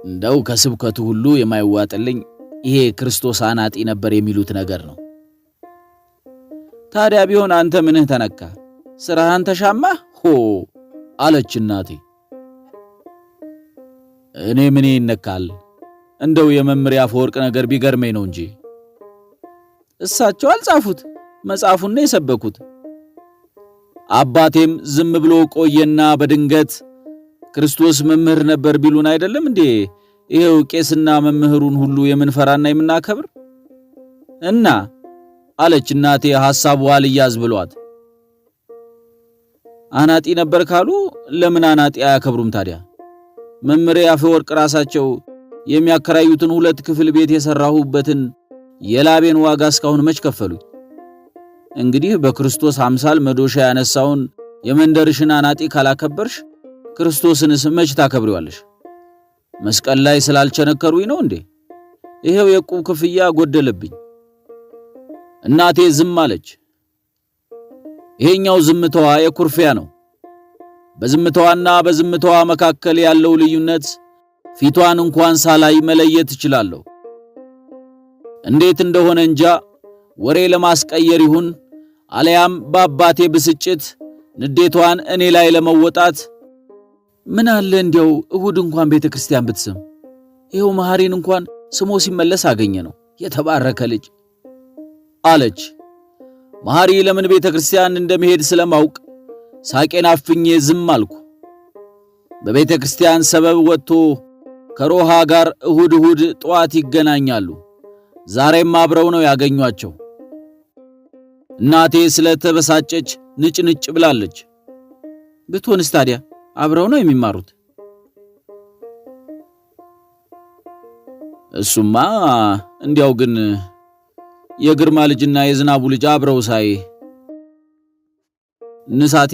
እንደው ከስብከቱ ሁሉ የማይዋጥልኝ ይሄ ክርስቶስ አናጢ ነበር የሚሉት ነገር ነው። ታዲያ ቢሆን አንተ ምንህ ተነካ? ስራህን ተሻማህ ሆ አለች እናቴ። እኔ ምን ይነካል? እንደው የመምሪያ አፈወርቅ ነገር ቢገርመኝ ነው እንጂ እሳቸው አልጻፉት፣ መጽሐፉን ነው የሰበኩት። አባቴም ዝም ብሎ ቆየና በድንገት ክርስቶስ መምህር ነበር ቢሉን አይደለም እንዴ ይሄው ቄስና መምህሩን ሁሉ የምንፈራና የምናከብር እና አለች እናቴ ሐሳቡ አልያዝ ብሏት። አናጢ ነበር ካሉ ለምን አናጢ አያከብሩም ታዲያ? መምህር አፈወርቅ ራሳቸው የሚያከራዩትን 2 ክፍል ቤት የሰራሁበትን የላቤን ዋጋ እስካሁን መች ከፈሉኝ? እንግዲህ በክርስቶስ አምሳል መዶሻ ያነሳውን የመንደርሽን አናጢ ካላከበርሽ ክርስቶስንስ መች ታከብሪዋለሽ? መስቀል ላይ ስላልቸነከሩኝ ነው እንዴ? ይሄው የዕቁብ ክፍያ ጎደለብኝ። እናቴ ዝም አለች። ይሄኛው ዝምታዋ የኩርፊያ ነው። በዝምታዋና በዝምታዋ መካከል ያለው ልዩነት ፊቷን እንኳን ሳላይ መለየት እችላለሁ። እንዴት እንደሆነ እንጃ ወሬ ለማስቀየር ይሁን አለያም በአባቴ ብስጭት ንዴቷን እኔ ላይ ለመወጣት ምን አለ እንዲያው እሁድ እንኳን ቤተክርስቲያን ብትስም፣ ይሄው መሐሪን እንኳን ስሞ ሲመለስ አገኘ ነው የተባረከ ልጅ አለች። መሐሪ ለምን ቤተክርስቲያን እንደመሄድ ስለማውቅ ሳቄን አፍኜ ዝም አልኩ። በቤተክርስቲያን ሰበብ ወጥቶ ከሮሃ ጋር እሁድ ጠዋት ይገናኛሉ። ዛሬም አብረው ነው ያገኟቸው። እናቴ ስለተበሳጨች ንጭንጭ ብላለች። ብትሆንስ ታዲያ አብረው ነው የሚማሩት? እሱማ እንዲያው ግን የግርማ ልጅና የዝናቡ ልጅ አብረው ሳይ ንሳቴ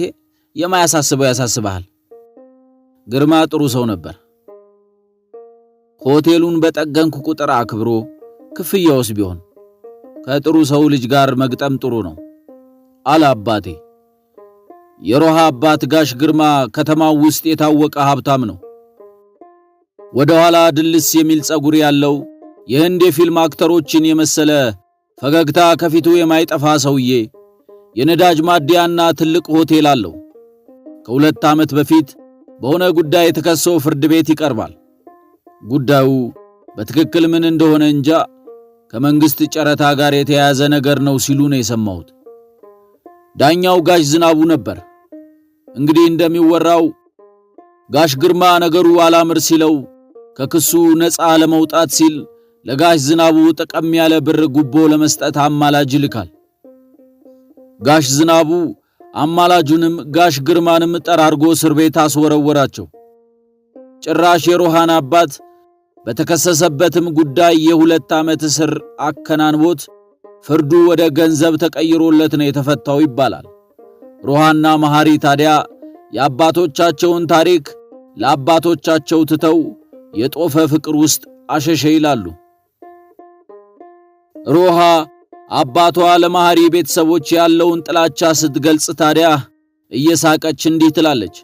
የማያሳስበው ያሳስባል። ግርማ ጥሩ ሰው ነበር። ሆቴሉን በጠገንኩ ቁጥር አክብሮ ክፍያውስ ቢሆን ከጥሩ ሰው ልጅ ጋር መግጠም ጥሩ ነው አለ አባቴ። የሮሃ አባት ጋሽ ግርማ ከተማው ውስጥ የታወቀ ሀብታም ነው። ወደ ኋላ ድልስ የሚል ጸጉር ያለው የህንድ የፊልም አክተሮችን የመሰለ ፈገግታ ከፊቱ የማይጠፋ ሰውዬ የነዳጅ ማደያና ትልቅ ሆቴል አለው። ከ2 ዓመት በፊት በሆነ ጉዳይ ተከሶ ፍርድ ቤት ይቀርባል። ጉዳዩ በትክክል ምን እንደሆነ እንጃ ከመንግስት ጨረታ ጋር የተያያዘ ነገር ነው ሲሉ ነው የሰማሁት። ዳኛው ጋሽ ዝናቡ ነበር። እንግዲህ እንደሚወራው ጋሽ ግርማ ነገሩ አላምር ሲለው ከክሱ ነፃ ለመውጣት ሲል ለጋሽ ዝናቡ ጠቀም ያለ ብር ጉቦ ለመስጠት አማላጅ ይልካል። ጋሽ ዝናቡ አማላጁንም ጋሽ ግርማንም ጠራርጎ እስር ቤት አስወረወራቸው። ጭራሽ የሮሃን አባት በተከሰሰበትም ጉዳይ የ2 ዓመት እስር አከናንቦት ፍርዱ ወደ ገንዘብ ተቀይሮለት ነው የተፈታው ይባላል። ሮሃና መሐሪ ታዲያ የአባቶቻቸውን ታሪክ ለአባቶቻቸው ትተው የጦፈ ፍቅር ውስጥ አሸሸ ይላሉ። ሮሃ አባቷ ለመሐሪ ቤተሰቦች ያለውን ጥላቻ ስትገልጽ ታዲያ እየሳቀች እንዲህ ትላለች።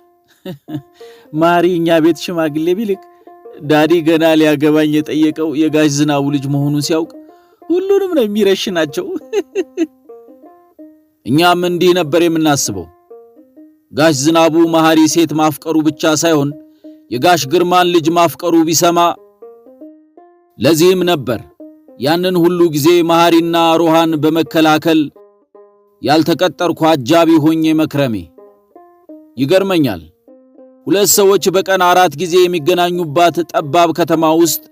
መሐሪ እኛ ቤት ሽማግሌ ቢልክ ዳዲ ገና ሊያገባኝ የጠየቀው የጋሽ ዝናቡ ልጅ መሆኑን ሲያውቅ ሁሉንም ነው የሚረሽናቸው። እኛም እንዲህ ነበር የምናስበው። ጋሽ ዝናቡ መሐሪ ሴት ማፍቀሩ ብቻ ሳይሆን የጋሽ ግርማን ልጅ ማፍቀሩ ቢሰማ ለዚህም ነበር ያንን ሁሉ ጊዜ መሐሪና ሮሃን በመከላከል ያልተቀጠርኩ አጃቢ ሆኜ መክረሜ። ይገርመኛል። 2 ሰዎች በቀን 4 ጊዜ የሚገናኙባት ጠባብ ከተማ ውስጥ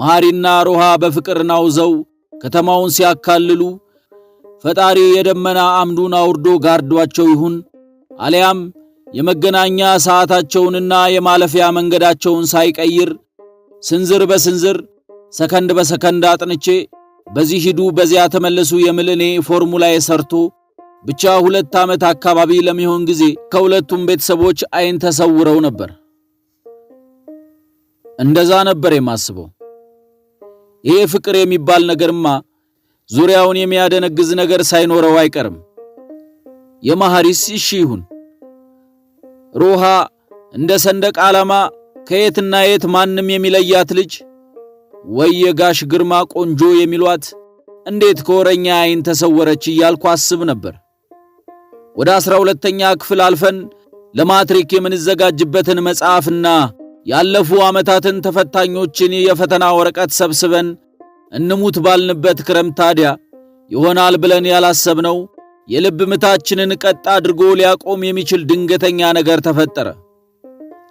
መሐሪና ሮሃ በፍቅር ናውዘው ከተማውን ሲያካልሉ ፈጣሪ የደመና አምዱን አውርዶ ጋርዷቸው ይሁን አሊያም የመገናኛ ሰዓታቸውንና የማለፊያ መንገዳቸውን ሳይቀይር ስንዝር በስንዝር ሰከንድ በሰከንድ አጥንቼ በዚህ ሂዱ በዚያ ተመለሱ የምልኔ ፎርሙላ የሰርቶ ብቻ 2 ዓመት አካባቢ ለሚሆን ጊዜ ከሁለቱም ቤተሰቦች አይን ተሰውረው ነበር። እንደዛ ነበር የማስበው። ይሄ ፍቅር የሚባል ነገርማ ዙሪያውን የሚያደነግዝ ነገር ሳይኖረው አይቀርም። የመሐሪስ እሺ ይሁን። ሮሃ እንደ ሰንደቅ ዓላማ ከየትና የት ማንም የሚለያት ልጅ ወይ የጋሽ ግርማ ቆንጆ የሚሏት እንዴት ከወረኛ አይን ተሰወረች እያልኩ አስብ ነበር። ወደ 12ኛ ክፍል አልፈን ለማትሪክ የምንዘጋጅበትን መጽሐፍና ያለፉ ዓመታትን ተፈታኞችን የፈተና ወረቀት ሰብስበን እንሙት ባልንበት ክረምት ታዲያ ይሆናል ብለን ያላሰብነው የልብ ምታችንን ቀጥ አድርጎ ሊያቆም የሚችል ድንገተኛ ነገር ተፈጠረ።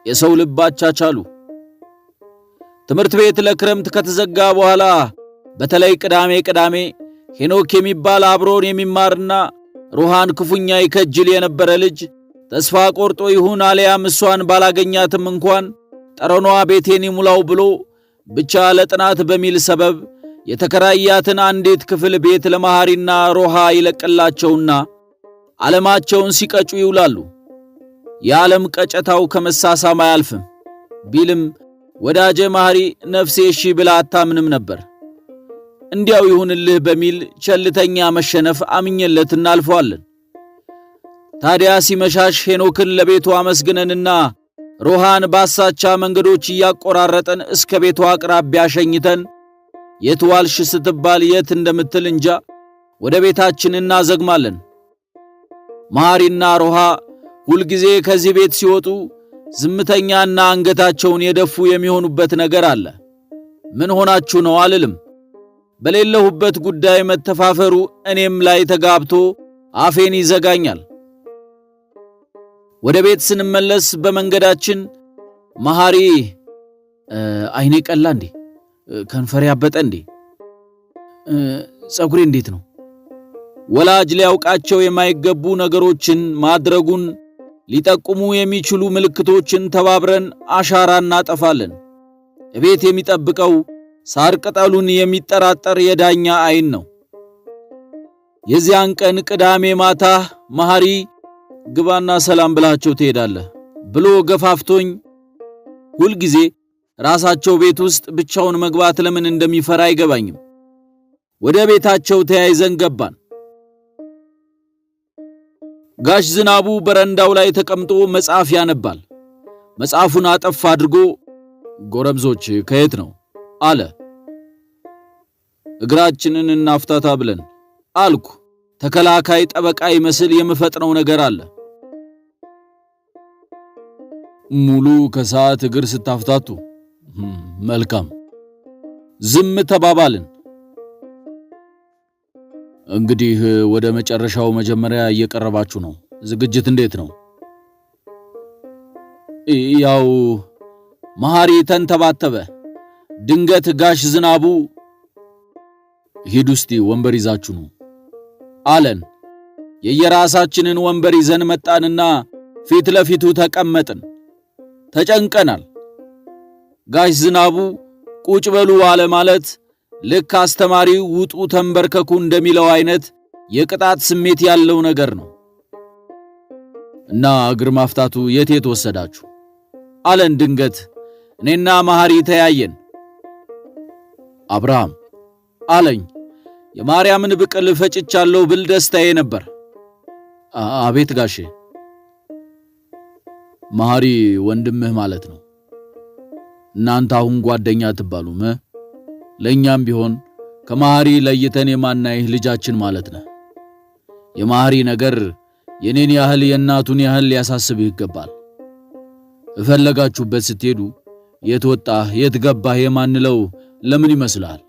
የሰው ልብ አቻቻሉ። ትምህርት ቤት ለክረምት ከተዘጋ በኋላ በተለይ ቅዳሜ ሄኖክ የሚባል አብሮን የሚማርና ሮሃን ክፉኛ ይከጅል የነበረ ልጅ ተስፋ ቆርጦ ይሁን አሊያም እሷን ባላገኛትም እንኳን ጠረኗ ቤቴን ይሙላው ብሎ ብቻ ለጥናት በሚል ሰበብ የተከራያትን አንዲት ክፍል ቤት ለመሐሪና ሮሃ ይለቅላቸውና ዓለማቸውን ሲቀጩ ይውላሉ። የዓለም ቀጨታው ከመሳሳም አያልፍም ቢልም ወዳጄ መሐሪ ነፍሴ እሺ ብላ አታምንም ነበር። እንዲያው ይሁንልህ በሚል ቸልተኛ መሸነፍ አምኘለት እናልፈዋለን። ታዲያ ሲመሻሽ ሄኖክን ለቤቱ አመስግነንና ሮሃን ባሳቻ መንገዶች እያቆራረጠን እስከ ቤቱ አቅራቢያ ሸኝተን የት ዋልሽ ስትባል የት እንደምትል እንጃ ወደ ቤታችን እናዘግማለን። መሐሪና ሮሃ ሁልጊዜ ከዚህ ቤት ሲወጡ ዝምተኛና አንገታቸውን የደፉ የሚሆኑበት ነገር አለ። ምን ሆናችሁ ነው አልልም። በሌለሁበት ጉዳይ መተፋፈሩ እኔም ላይ ተጋብቶ አፌን ይዘጋኛል። ወደ ቤት ስንመለስ በመንገዳችን መሐሪ አይኔ ቀላ እንዴ? ከንፈሬ ያበጠ እንዴ? ጸጉሬ እንዴት ነው? ወላጅ ሊያውቃቸው የማይገቡ ነገሮችን ማድረጉን ሊጠቁሙ የሚችሉ ምልክቶችን ተባብረን አሻራ እናጠፋለን። ቤት የሚጠብቀው ሳር ቅጠሉን የሚጠራጠር የዳኛ አይን ነው። የዚያን ቀን ቅዳሜ ማታ መሐሪ ግባና ሰላም ብላቸው ትሄዳለህ ብሎ ገፋፍቶኝ ሁልጊዜ ራሳቸው ቤት ውስጥ ብቻውን መግባት ለምን እንደሚፈራ አይገባኝም። ወደ ቤታቸው ተያይዘን ገባን። ጋሽ ዝናቡ በረንዳው ላይ ተቀምጦ መጽሐፍ ያነባል። መጽሐፉን አጠፍ አድርጎ ጎረምሶች ከየት ነው አለ። እግራችንን እናፍታታ ብለን አልኩ። ተከላካይ ጠበቃ ይመስል የምፈጥነው ነገር አለ። ሙሉ ከሰዓት እግር ስታፍታቱ መልካም። ዝም ተባባልን። እንግዲህ ወደ መጨረሻው መጀመሪያ እየቀረባችሁ ነው። ዝግጅት እንዴት ነው? ያው መሐሪ ተንተባተበ። ድንገት ጋሽ ዝናቡ ሂዱ እስቲ ወንበር ይዛችሁ ነው አለን። የየራሳችንን ወንበር ይዘን መጣንና ፊት ለፊቱ ተቀመጥን። ተጨንቀናል። ጋሽ ዝናቡ ቁጭ በሉ አለ ማለት ልክ አስተማሪው ውጡ ተንበርከኩ እንደሚለው አይነት የቅጣት ስሜት ያለው ነገር ነው። እና እግር ማፍታቱ የት ወሰዳችሁ አለን ድንገት። እኔና መሐሪ ተያየን። አብርሃም አለኝ። የማርያምን ብቅል ፈጭቻለሁ ብል ደስታዬ ነበር። አቤት ጋሼ። መሐሪ ወንድምህ ማለት ነው። እናንተ አሁን ጓደኛ ትባሉም። ለኛም ቢሆን ከመሐሪ ለይተን የማናይህ ልጃችን ማለት ነህ። የመሐሪ ነገር የኔን ያህል የእናቱን ያህል ሊያሳስብህ ይገባል። እፈለጋችሁበት ስትሄዱ የት ወጣህ የት ገባህ የማንለው ለምን ይመስልሃል?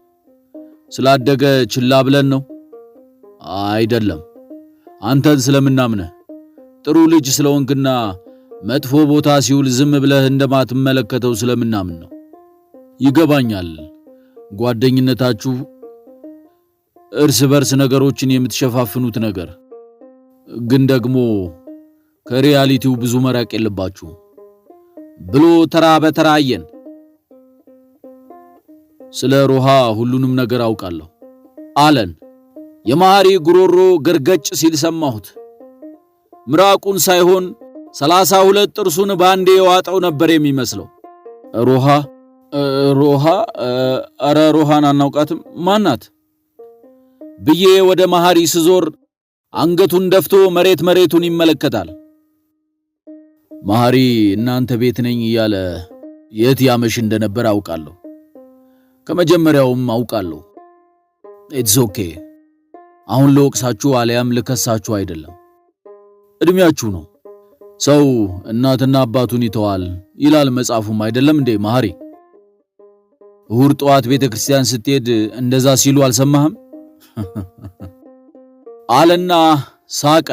ስላደገ ችላ ብለን ነው? አይደለም። አንተን ስለምናምነህ ጥሩ ልጅ ስለሆንክና መጥፎ ቦታ ሲውል ዝም ብለህ እንደማትመለከተው ስለምናምን ነው። ይገባኛል። ጓደኝነታችሁ እርስ በርስ ነገሮችን የምትሸፋፍኑት ነገር ግን ደግሞ ከሪያሊቲው ብዙ መራቅ የለባችሁ ብሎ ተራ በተራ አየን። ስለ ሮሃ ሁሉንም ነገር አውቃለሁ አለን። የመሐሪ ጉሮሮ ገርገጭ ሲል ሰማሁት። ምራቁን ሳይሆን 32 ጥርሱን ባንዴ የዋጠው ነበር የሚመስለው። ሮሃ አረ ሮሃን አናውቃትም። ማናት ብዬ ወደ መሐሪ ስዞር አንገቱን ደፍቶ መሬቱን ይመለከታል። መሐሪ እናንተ ቤት ነኝ እያለ የት ያመሽ እንደነበር አውቃለሁ። ከመጀመሪያውም አውቃለሁ። ኢትስ ኦኬ። አሁን ለወቅሳችሁ አልያም ልከሳችሁ አይደለም። እድሜያችሁ ነው። ሰው እናትና አባቱን ይተዋል ይላል መጽሐፉም አይደለም እንዴ መሐሪ? እሁድ ጠዋት ቤተክርስቲያን ስትሄድ እንደዛ ሲሉ አልሰማህም? አለና ሳቀ።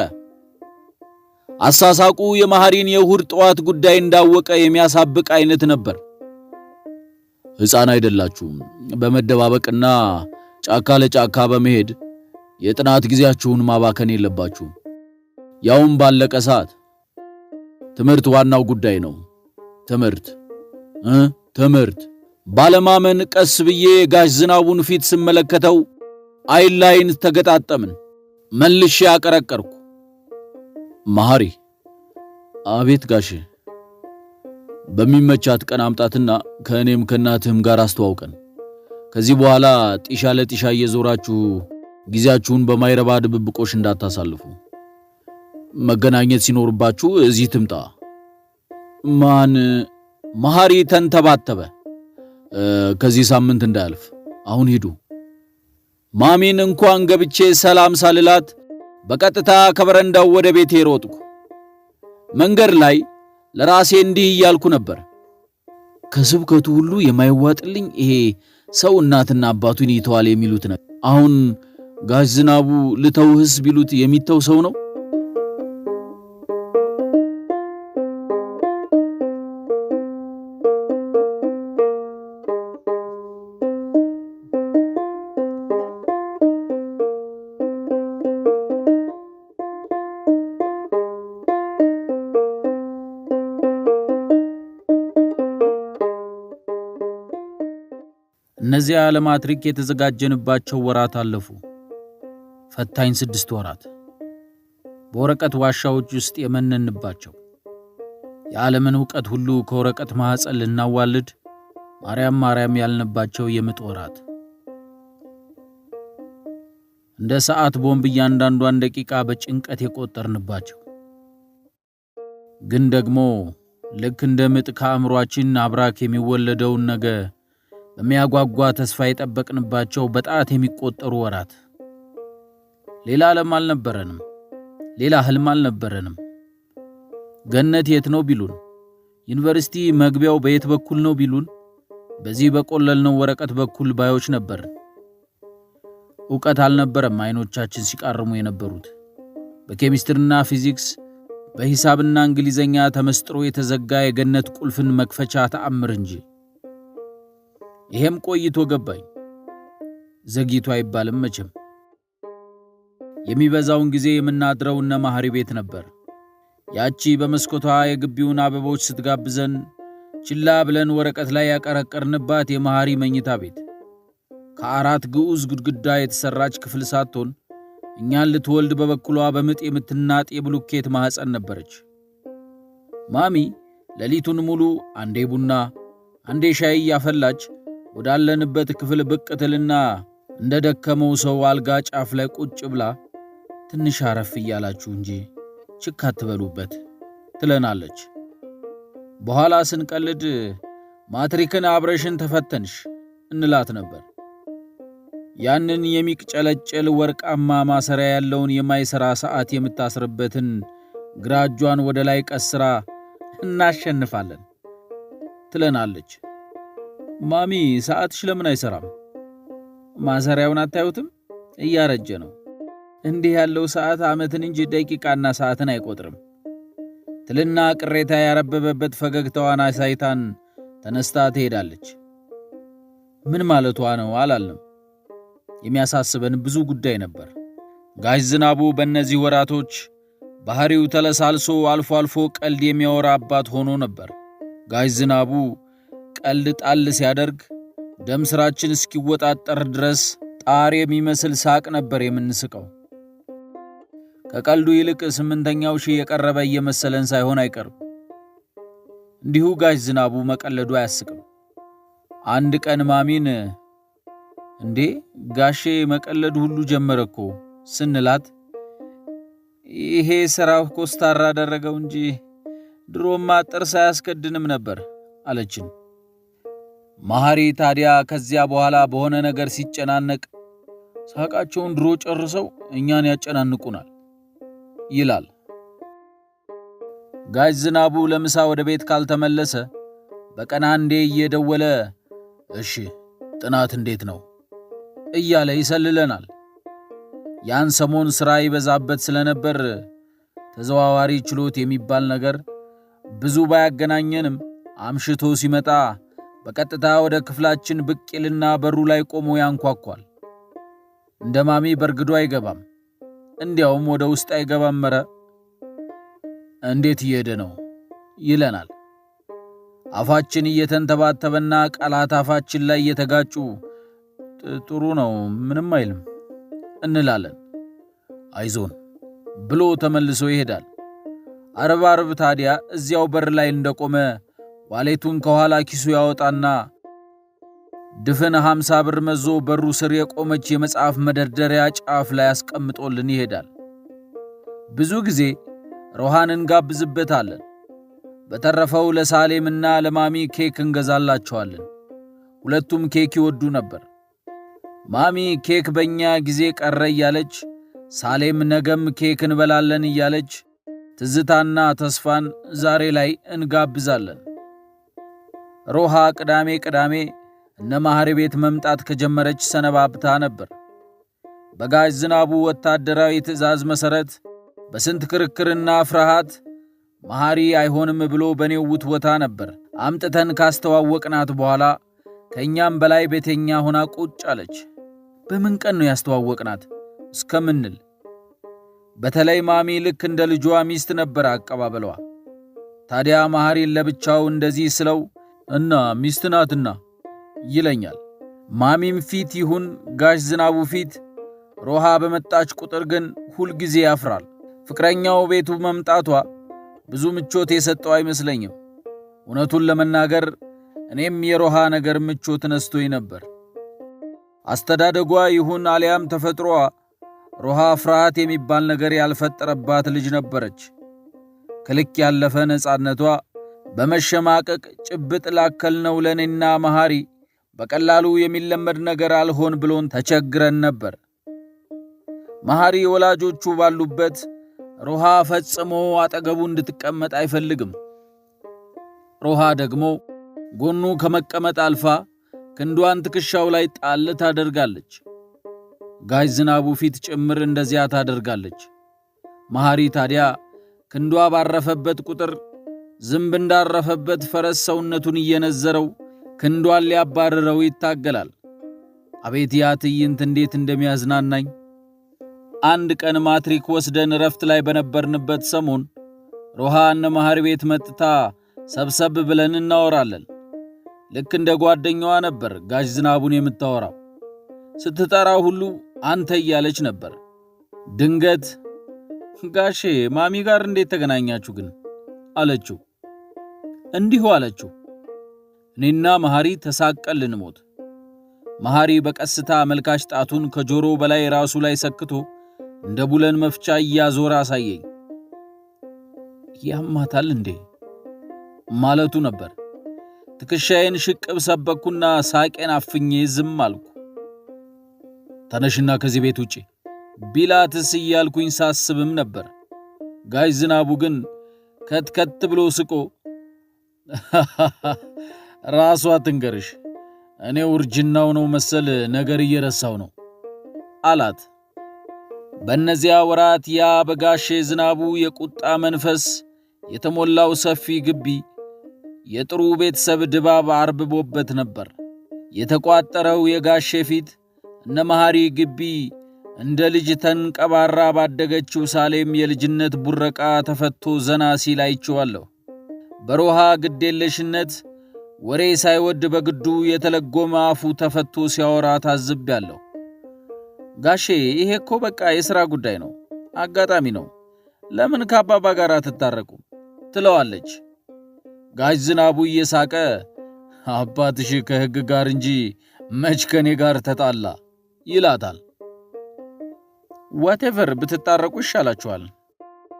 አሳሳቁ የመሐሪን የእሁድ ጠዋት ጉዳይ እንዳወቀ የሚያሳብቅ አይነት ነበር። ሕፃን አይደላችሁም። በመደባበቅና ጫካ ለጫካ በመሄድ የጥናት ጊዜያችሁን ማባከን የለባችሁም። ያውም ባለቀ ሰዓት። ትምህርት ዋናው ጉዳይ ነው። ትምህርት ባለማመን ቀስ ብዬ ጋሽ ዝናቡን ፊት ስመለከተው አይን ላይን ተገጣጠምን። መልሼ አቀረቀርኩ። መሐሪ አቤት ጋሼ። በሚመቻት ቀን አምጣትና ከእኔም ከእናትህም ጋር አስተዋውቀን። ከዚህ በኋላ ጢሻ ለጢሻ እየዞራችሁ ጊዜያችሁን በማይረባ ድብብቆሽ እንዳታሳልፉ። መገናኘት ሲኖርባችሁ እዚህ ትምጣ። ማን? መሐሪ ተንተባተበ። ከዚህ ሳምንት እንዳያልፍ። አሁን ሂዱ። ማሚን እንኳን ገብቼ ሰላም ሳልላት በቀጥታ ከበረንዳው ወደ ቤቴ ሮጥኩ። መንገድ ላይ ለራሴ እንዲህ እያልኩ ነበር። ከስብከቱ ሁሉ የማይዋጥልኝ ይሄ ሰው እናትና አባቱን ይተዋል የሚሉት ነገር። አሁን ጋሽ ዝናቡ ልተውህስ ቢሉት የሚተው ሰው ነው? እነዚያ ለማትሪክ የተዘጋጀንባቸው ወራት አለፉ። ፈታኝ 6 ወራት በወረቀት ዋሻዎች ውስጥ የመነንባቸው፣ የዓለምን ዕውቀት ሁሉ ከወረቀት ማህፀን ልናዋልድ ማርያም ያልንባቸው የምጥ ወራት። እንደ ሰዓት ቦምብ እያንዳንዷን ደቂቃ በጭንቀት የቆጠርንባቸው። ግን ደግሞ ልክ እንደ ምጥ ከአእምሯችን አብራክ የሚወለደውን ነገ በሚያጓጓ ተስፋ የጠበቅንባቸው በጣት የሚቆጠሩ ወራት። ሌላ ዓለም አልነበረንም፣ ሌላ ህልም አልነበረንም። ገነት የት ነው ቢሉን፣ ዩኒቨርሲቲ መግቢያው በየት በኩል ነው ቢሉን፣ በዚህ በቆለልነው ወረቀት በኩል ባዮች ነበርን። ዕውቀት አልነበረም አይኖቻችን ሲቃርሙ የነበሩት። በኬሚስትሪና ፊዚክስ በሂሳብና እንግሊዘኛ ተመስጥሮ የተዘጋ የገነት ቁልፍን መክፈቻ ተአምር እንጂ። ይሄም ቆይቶ ገባኝ። ዘግይቶ አይባልም መቼም። የሚበዛውን ጊዜ የምናድረው እነ ማህሪ ቤት ነበር። ያቺ በመስኮቷ የግቢውን አበቦች ስትጋብዘን ችላ ብለን ወረቀት ላይ ያቀረቀርንባት የማህሪ መኝታ ቤት ከአራት ግዑዝ ግድግዳ የተሰራች ክፍል ሳትሆን እኛን ልትወልድ በበኩሏ በምጥ የምትናጥ የብሉኬት ማህፀን ነበረች። ማሚ ሌሊቱን ሙሉ አንዴ ቡና አንዴ ሻይ ያፈላች ወዳለንበት ክፍል ብቅ ትልና እንደ ደከመው ሰው አልጋ ጫፍ ላይ ቁጭ ብላ ትንሽ አረፍ እያላችሁ እንጂ ችክ አትበሉበት ትለናለች። በኋላ ስንቀልድ ማትሪክን አብረሽን ተፈተንሽ እንላት ነበር። ያንን የሚቅጨለጨል ወርቃማ ማሰሪያ ያለውን የማይሰራ ሰዓት የምታስርበትን ግራ እጇን ወደ ላይ ቀስራ እናሸንፋለን ትለናለች። ማሚ ሰዓትሽ ለምን አይሰራም? ማሰሪያውን አታዩትም? እያረጀ ነው። እንዲህ ያለው ሰዓት ዓመትን እንጂ ደቂቃና ሰዓትን አይቆጥርም ትልና ቅሬታ ያረበበበት ፈገግታዋን አሳይታን ተነስታ ትሄዳለች። ምን ማለቷ ነው አላለም። የሚያሳስበን ብዙ ጉዳይ ነበር። ጋሽ ዝናቡ በእነዚህ ወራቶች ባህሪው ተለሳልሶ አልፎ አልፎ ቀልድ የሚያወራ አባት ሆኖ ነበር። ጋሽ ዝናቡ ቀልድ ጣል ሲያደርግ ደም ስራችን እስኪወጣጠር ድረስ ጣር የሚመስል ሳቅ ነበር የምንስቀው። ከቀልዱ ይልቅ ስምንተኛው ሺህ የቀረበ እየመሰለን ሳይሆን አይቀርም። እንዲሁ ጋሽ ዝናቡ መቀለዱ አያስቅም። አንድ ቀን ማሚን እንዴ ጋሼ መቀለዱ ሁሉ ጀመረኮ ስንላት ይሄ ሥራው ኮስታራ አደረገው እንጂ ድሮማ ጥርስ አያስከድንም ነበር አለችን። ማህሪ ታዲያ ከዚያ በኋላ በሆነ ነገር ሲጨናነቅ ሳቃቸውን ድሮ ጨርሰው እኛን ያጨናንቁናል ይላል። ጋሽ ዝናቡ ለምሳ ወደ ቤት ካልተመለሰ በቀን አንዴ እየደወለ እሺ ጥናት እንዴት ነው እያለ ይሰልለናል። ያን ሰሞን ሥራ ይበዛበት ስለነበር ተዘዋዋሪ ችሎት የሚባል ነገር ብዙ ባያገናኘንም አምሽቶ ሲመጣ በቀጥታ ወደ ክፍላችን ብቅ ይልና በሩ ላይ ቆሞ ያንኳኳል። እንደ ማሚ በርግዶ አይገባም፣ እንዲያውም ወደ ውስጥ አይገባም። መረ እንዴት እየሄደ ነው ይለናል። አፋችን እየተንተባተበና ቃላት አፋችን ላይ እየተጋጩ ጥሩ ነው ምንም አይልም እንላለን። አይዞን ብሎ ተመልሶ ይሄዳል። አርብ ታዲያ እዚያው በር ላይ እንደቆመ ዋሌቱን ከኋላ ኪሱ ያወጣና ድፍን 50 ብር መዞ በሩ ስር የቆመች የመጽሐፍ መደርደሪያ ጫፍ ላይ አስቀምጦልን ይሄዳል። ብዙ ጊዜ ሮሃን እንጋብዝበታለን። በተረፈው ለሳሌምና ለማሚ ኬክ እንገዛላቸዋለን። ሁለቱም ኬክ ይወዱ ነበር። ማሚ ኬክ በእኛ ጊዜ ቀረ እያለች፣ ሳሌም ነገም ኬክ እንበላለን እያለች ትዝታና ተስፋን ዛሬ ላይ እንጋብዛለን። ሮሃ ቅዳሜ ቅዳሜ እነ ማህሪ ቤት መምጣት ከጀመረች ሰነባብታ ነበር። በጋሽ ዝናቡ ወታደራዊ ትዕዛዝ መሠረት በስንት ክርክርና ፍርሃት ማህሪ አይሆንም ብሎ በኔው ውትወታ ነበር አምጥተን ካስተዋወቅናት በኋላ ከእኛም በላይ ቤተኛ ሆና ቁጭ አለች። በምን ቀን ነው ያስተዋወቅናት እስከምንል። በተለይ ማሚ ልክ እንደ ልጇ ሚስት ነበር አቀባበሏ። ታዲያ ማህሪን ለብቻው እንደዚህ ስለው እና ሚስት ናትና ይለኛል። ማሚም ፊት ይሁን ጋሽ ዝናቡ ፊት ሮሃ በመጣች ቁጥር ግን ሁልጊዜ ያፍራል። ፍቅረኛው ቤቱ መምጣቷ ብዙ ምቾት የሰጠው አይመስለኝም። እውነቱን ለመናገር እኔም የሮሃ ነገር ምቾት ነስቶኝ ነበር። አስተዳደጓ ይሁን አሊያም ተፈጥሮዋ ሮሃ ፍርሃት የሚባል ነገር ያልፈጠረባት ልጅ ነበረች። ከልክ ያለፈ ነፃነቷ በመሸማቀቅ ጭብጥ ላከልነው ለኔና መሐሪ በቀላሉ የሚለመድ ነገር አልሆን ብሎን ተቸግረን ነበር። መሐሪ ወላጆቹ ባሉበት ሮሃ ፈጽሞ አጠገቡ እንድትቀመጥ አይፈልግም። ሮሃ ደግሞ ጎኑ ከመቀመጥ አልፋ ክንዷን ትከሻው ላይ ጣል ታደርጋለች። ጋሽ ዝናቡ ፊት ጭምር እንደዚያ ታደርጋለች። መሐሪ ታዲያ ክንዷ ባረፈበት ቁጥር ዝንብ እንዳረፈበት ፈረስ ሰውነቱን እየነዘረው ክንዷን ሊያባርረው ይታገላል። አቤት ያ ትዕይንት እንዴት እንደሚያዝናናኝ! አንድ ቀን ማትሪክ ወስደን ረፍት ላይ በነበርንበት ሰሞን ሮሃ እነ መሐሪ ቤት መጥታ ሰብሰብ ብለን እናወራለን። ልክ እንደ ጓደኛዋ ነበር ጋሽ ዝናቡን የምታወራው። ስትጠራው ሁሉ አንተ እያለች ነበር። ድንገት ጋሼ ማሚ ጋር እንዴት ተገናኛችሁ ግን አለችው። እንዲሁ አለችው። እኔና መሐሪ ተሳቀል ልንሞት። መሐሪ በቀስታ መልካች ጣቱን ከጆሮ በላይ ራሱ ላይ ሰክቶ እንደ ቡለን መፍቻ እያዞረ አሳየኝ። ያማታል እንዴ ማለቱ ነበር። ትከሻዬን ሽቅብ ሰበኩና ሳቄን አፍኜ ዝም አልኩ። ተነሽና ከዚህ ቤት ውጪ ቢላትስ እያልኩኝ ሳስብም ነበር። ጋሽ ዝናቡ ግን ከትከት ብሎ ስቆ ራሷ ትንገርሽ፣ እኔ ውርጅናው ነው መሰል ነገር እየረሳው ነው አላት። በእነዚያ ወራት ያ በጋሼ ዝናቡ የቁጣ መንፈስ የተሞላው ሰፊ ግቢ የጥሩ ቤተሰብ ድባብ አርብቦበት ነበር። የተቋጠረው የጋሼ ፊት እነ መሐሪ ግቢ እንደ ልጅ ተንቀባራ ባደገችው ሳሌም የልጅነት ቡረቃ ተፈቶ ዘና ሲል አይቼዋለሁ። በሮሃ ግዴለሽነት ወሬ ሳይወድ በግዱ የተለጎመ አፉ ተፈቶ ሲያወራ ታዝቤያለሁ። ጋሼ ይሄ እኮ በቃ የሥራ ጉዳይ ነው፣ አጋጣሚ ነው፣ ለምን ከአባባ ጋር አትታረቁም ትለዋለች። ጋሽ ዝናቡ እየሳቀ አባትሽ ከሕግ ጋር እንጂ መች ከኔ ጋር ተጣላ ይላታል። ዋቴቨር ብትታረቁ ይሻላችኋል።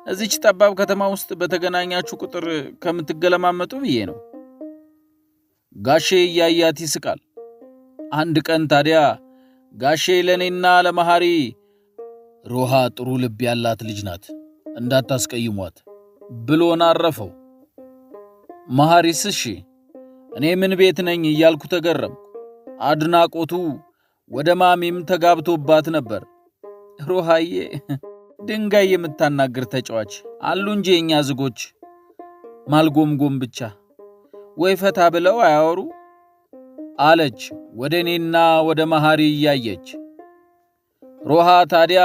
እዚች ጠባብ ከተማ ውስጥ በተገናኛችሁ ቁጥር ከምትገለማመጡ ብዬ ነው። ጋሼ እያያት ይስቃል። አንድ ቀን ታዲያ ጋሼ ለኔና ለመሐሪ ሮሃ ጥሩ ልብ ያላት ልጅ ናት እንዳታስቀይሟት ብሎን አረፈው። መሐሪስ እሺ እኔ ምን ቤት ነኝ እያልኩ ተገረምኩ። አድናቆቱ ወደ ማሚም ተጋብቶባት ነበር። ሮሃዬ ድንጋይ የምታናግር ተጫዋች አሉ እንጂ የኛ ዝጎች ማልጎምጎም ብቻ ወይ ፈታ ብለው አያወሩ አለች ወደ እኔና ወደ መሐሪ እያየች። ሮሃ ታዲያ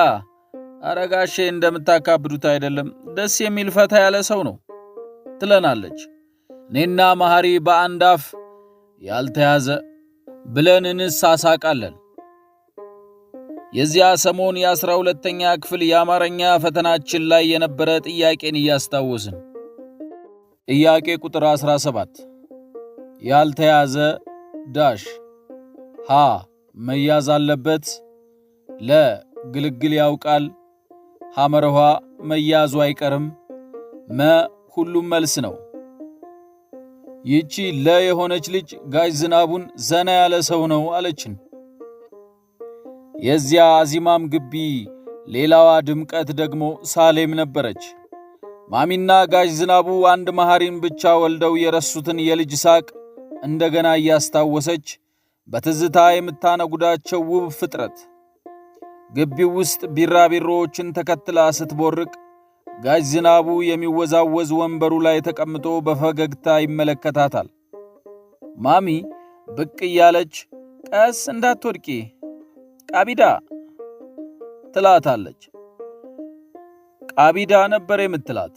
አረጋሼ እንደምታካብዱት አይደለም፣ ደስ የሚል ፈታ ያለ ሰው ነው ትለናለች። እኔና መሐሪ በአንድ አፍ ያልተያዘ ብለን እንሳሳቃለን። የዚያ ሰሞን የ12ኛ ክፍል የአማርኛ ፈተናችን ላይ የነበረ ጥያቄን እያስታወስን ጥያቄ ቁጥር 17 ያልተያዘ ዳሽ ሀ መያዝ አለበት፣ ለ ግልግል ያውቃል፣ ሐመርኋ መያዙ አይቀርም፣ መ ሁሉም መልስ ነው። ይቺ ለ የሆነች ልጅ ጋሽ ዝናቡን ዘና ያለ ሰው ነው አለችን። የዚያ አዚማም ግቢ ሌላዋ ድምቀት ደግሞ ሳሌም ነበረች። ማሚና ጋሽ ዝናቡ አንድ መሐሪን ብቻ ወልደው የረሱትን የልጅ ሳቅ እንደገና እያስታወሰች በትዝታ የምታነጉዳቸው ውብ ፍጥረት ግቢው ውስጥ ቢራቢሮዎችን ተከትላ ስትቦርቅ ጋሽ ዝናቡ የሚወዛወዝ ወንበሩ ላይ ተቀምጦ በፈገግታ ይመለከታታል። ማሚ ብቅ እያለች ቀስ እንዳትወድቂ ቃቢዳ ትላታለች። ቃቢዳ ነበር የምትላት።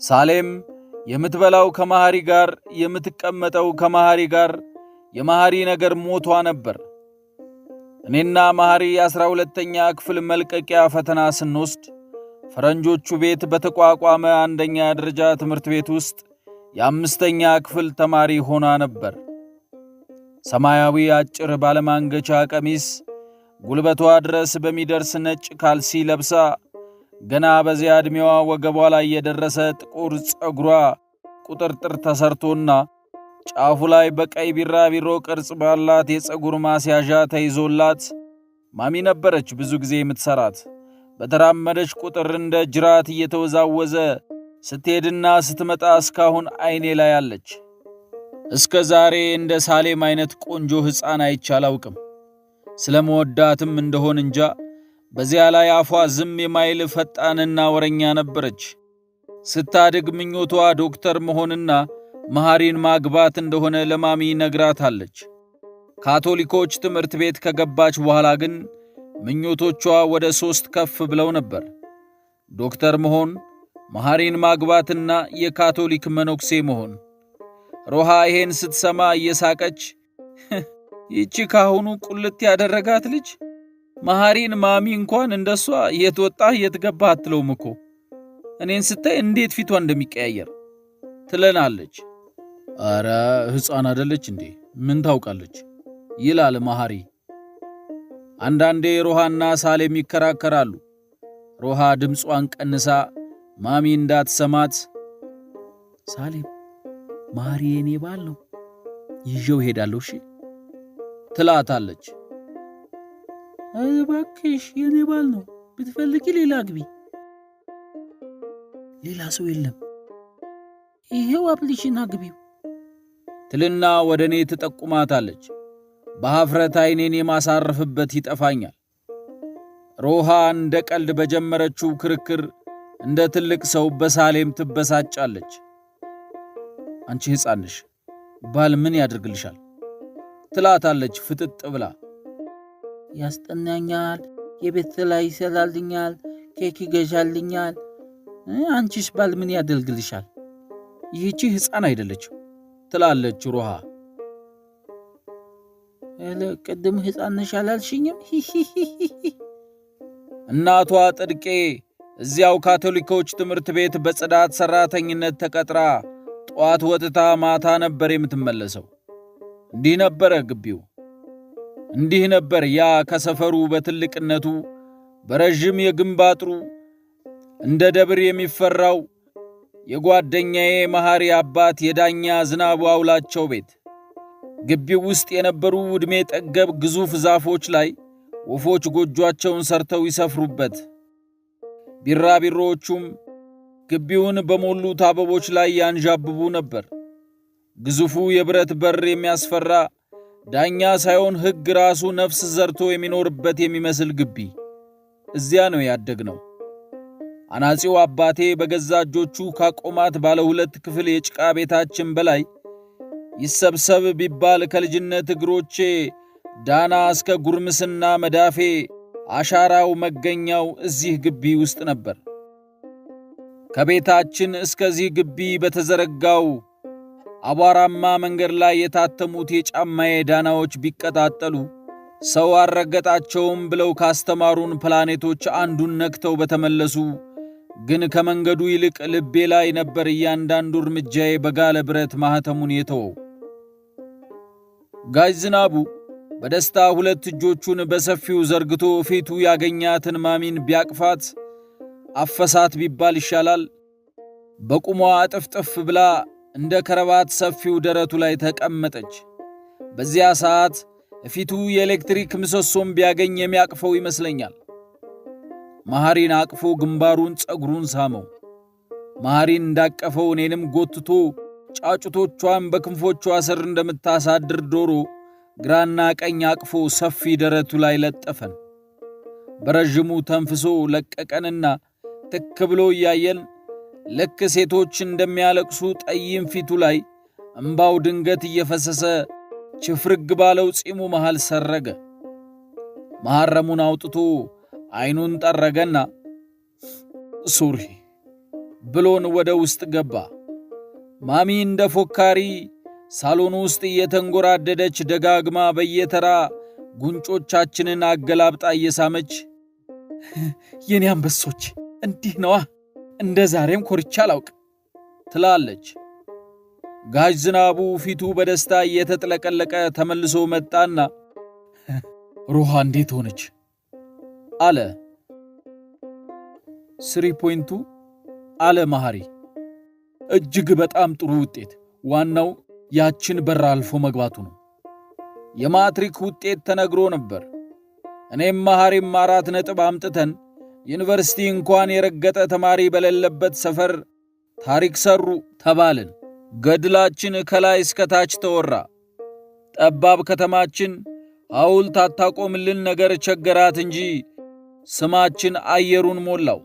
ሳሌም የምትበላው ከመሐሪ ጋር የምትቀመጠው ከመሐሪ ጋር የመሐሪ ነገር ሞቷ ነበር። እኔና መሐሪ 12ኛ ክፍል መልቀቂያ ፈተና ስንወስድ ፈረንጆቹ ቤት በተቋቋመ አንደኛ ደረጃ ትምህርት ቤት ውስጥ የ5ኛ ክፍል ተማሪ ሆና ነበር። ሰማያዊ አጭር ባለማንገቻ ቀሚስ፣ ጉልበቷ ድረስ በሚደርስ ነጭ ካልሲ ለብሳ ገና በዚያ ዕድሜዋ ወገቧ ላይ የደረሰ ጥቁር ጸጉሯ ቁጥርጥር ተሰርቶና ጫፉ ላይ በቀይ ቢራቢሮ ቅርጽ ባላት የጸጉር ማስያዣ ተይዞላት ማሚ ነበረች ብዙ ጊዜ የምትሰራት። በተራመደች ቁጥር እንደ ጅራት እየተወዛወዘ ስትሄድና ስትመጣ እስካሁን አይኔ ላይ አለች። እስከ ዛሬ እንደ ሳሌም አይነት ቆንጆ ሕፃን አይቼ አላውቅም። ስለመወዳትም እንደሆን እንጃ በዚያ ላይ አፏ ዝም የማይል ፈጣንና ወረኛ ነበረች። ስታድግ ምኞቷ ዶክተር መሆንና መሐሪን ማግባት እንደሆነ ለማሚ ነግራታለች። ካቶሊኮች ትምህርት ቤት ከገባች በኋላ ግን ምኞቶቿ ወደ 3 ከፍ ብለው ነበር። ዶክተር መሆን፣ መሐሪን ማግባትና የካቶሊክ መነኩሴ መሆን። ሮሃ ይሄን ስትሰማ እየሳቀች ይቺ ካሁኑ ቁልት ያደረጋት ልጅ መሐሪን ማሚ እንኳን እንደሷ የትወጣ የትገባ አትለውም እኮ እኔን ስታይ እንዴት ፊቷ እንደሚቀያየር ትለናለች። አረ ሕፃን አደለች እንዴ ምን ታውቃለች ይላል መሐሪ። አንዳንዴ ሮሃና ሳሌም ይከራከራሉ። ሮሃ ድምጿን ቀንሳ ማሚ እንዳትሰማት ሳሌም መሐሪ የኔ ባል ነው ይዤው ሄዳለሁ እሺ ትላታለች። እባክሽ የኔ ባል ነው ብትፈልጊ ሌላ ግቢ፣ ሌላ ሰው የለም ይሄው አብልሽና ግቢው ትልና ወደ እኔ ትጠቁማታለች። በኀፍረት ዓይኔን የማሳረፍበት ይጠፋኛል። ሮሃ እንደ ቀልድ በጀመረችው ክርክር እንደ ትልቅ ሰው በሳሌም ትበሳጫለች። አንቺ ሕፃን ነሽ፣ ባል ምን ያደርግልሻል ትላታለች ፍጥጥ ብላ። ያስጠናኛል፣ የቤት ላይ ይሰላልኛል፣ ኬክ ይገዛልኛል። አንቺስ ባል ምን ያደርግልሻል? ይህቺ ሕፃን አይደለችም ትላለች ሮሃ። ቅድም ሕፃን ነሽ አላልሽኝም? እናቷ ጥድቄ እዚያው ካቶሊኮች ትምህርት ቤት በጽዳት ሠራተኝነት ተቀጥራ ጠዋት ወጥታ ማታ ነበር የምትመለሰው። እንዲህ ነበረ ግቢው። እንዲህ ነበር ያ ከሰፈሩ በትልቅነቱ በረዥም የግንብ አጥሩ እንደ ደብር የሚፈራው የጓደኛዬ መሐሪ አባት የዳኛ ዝናቡ አውላቸው ቤት። ግቢው ውስጥ የነበሩ ዕድሜ ጠገብ ግዙፍ ዛፎች ላይ ወፎች ጎጆአቸውን ሰርተው ይሰፍሩበት፣ ቢራቢሮዎቹም ግቢውን በሞሉት አበቦች ላይ ያንዣብቡ ነበር። ግዙፉ የብረት በር የሚያስፈራ ዳኛ ሳይሆን ሕግ ራሱ ነፍስ ዘርቶ የሚኖርበት የሚመስል ግቢ። እዚያ ነው ያደግነው። አናጺው አባቴ በገዛ እጆቹ ካቆማት ባለ 2 ክፍል የጭቃ ቤታችን በላይ ይሰብሰብ ቢባል ከልጅነት እግሮቼ ዳና እስከ ጉርምስና መዳፌ አሻራው መገኛው እዚህ ግቢ ውስጥ ነበር። ከቤታችን እስከዚህ ግቢ በተዘረጋው አቧራማ መንገድ ላይ የታተሙት የጫማዬ ዳናዎች ቢቀጣጠሉ ሰው አልረገጣቸውም ብለው ካስተማሩን ፕላኔቶች አንዱን ነክተው በተመለሱ። ግን ከመንገዱ ይልቅ ልቤ ላይ ነበር እያንዳንዱ እርምጃዬ በጋለ ብረት ማኅተሙን የተወው። ጋሽ ዝናቡ በደስታ 2 እጆቹን በሰፊው ዘርግቶ ፊቱ ያገኛትን ማሚን ቢያቅፋት አፈሳት ቢባል ይሻላል። በቁሟ አጥፍጥፍ ብላ እንደ ከረባት ሰፊው ደረቱ ላይ ተቀመጠች። በዚያ ሰዓት ፊቱ የኤሌክትሪክ ምሰሶም ቢያገኝ የሚያቅፈው ይመስለኛል። መሐሪን አቅፎ ግንባሩን ጸጉሩን ሳመው። መሐሪን እንዳቀፈው እኔንም ጎትቶ ጫጩቶቿን በክንፎቿ ስር እንደምታሳድር ዶሮ ግራና ቀኝ አቅፎ ሰፊ ደረቱ ላይ ለጠፈን። በረዥሙ ተንፍሶ ለቀቀንና ትክ ብሎ እያየን ልክ ሴቶች እንደሚያለቅሱ ጠይም ፊቱ ላይ እምባው ድንገት እየፈሰሰ ችፍርግ ባለው ጺሙ መሃል ሰረገ። መሐረሙን አውጥቶ ዓይኑን ጠረገና ሱሪ ብሎን ወደ ውስጥ ገባ። ማሚ እንደ ፎካሪ ሳሎን ውስጥ እየተንጎራደደች ደጋግማ በየተራ ጉንጮቻችንን አገላብጣ እየሳመች የኔ አንበሶች እንዲህ ነዋ፣ እንደ ዛሬም ኮርቻ አላውቅ ትላለች። ጋሽ ዝናቡ ፊቱ በደስታ እየተጥለቀለቀ ተመልሶ መጣና ሮሃ እንዴት ሆነች? አለ 3 አለ መሐሪ። እጅግ በጣም ጥሩ ውጤት። ዋናው ያችን በር አልፎ መግባቱ ነው። የማትሪክ ውጤት ተነግሮ ነበር። እኔም መሐሪም 4 ነጥብ አምጥተን ዩኒቨርሲቲ እንኳን የረገጠ ተማሪ በሌለበት ሰፈር ታሪክ ሰሩ ተባልን። ገድላችን ከላይ እስከ ታች ተወራ። ጠባብ ከተማችን ሐውልት አታቆምልን ነገር ቸገራት እንጂ ስማችን አየሩን ሞላው።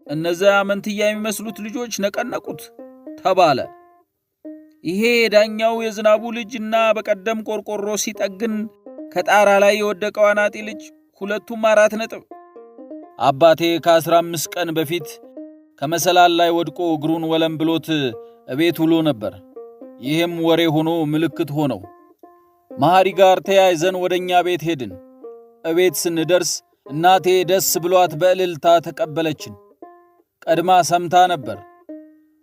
እነዚያ መንትያ የሚመስሉት ልጆች ነቀነቁት ተባለ። ይሄ የዳኛው የዝናቡ ልጅና በቀደም ቆርቆሮ ሲጠግን ከጣራ ላይ የወደቀው አናጢ ልጅ ሁለቱም 4 ነጥብ። አባቴ ከ15 ቀን በፊት ከመሰላል ላይ ወድቆ እግሩን ወለም ብሎት እቤት ውሎ ነበር። ይህም ወሬ ሆኖ ምልክት ሆነው መሐሪ ጋር ተያይዘን ወደኛ ቤት ሄድን። እቤት ስንደርስ እናቴ ደስ ብሏት በእልልታ ተቀበለችን። ቀድማ ሰምታ ነበር።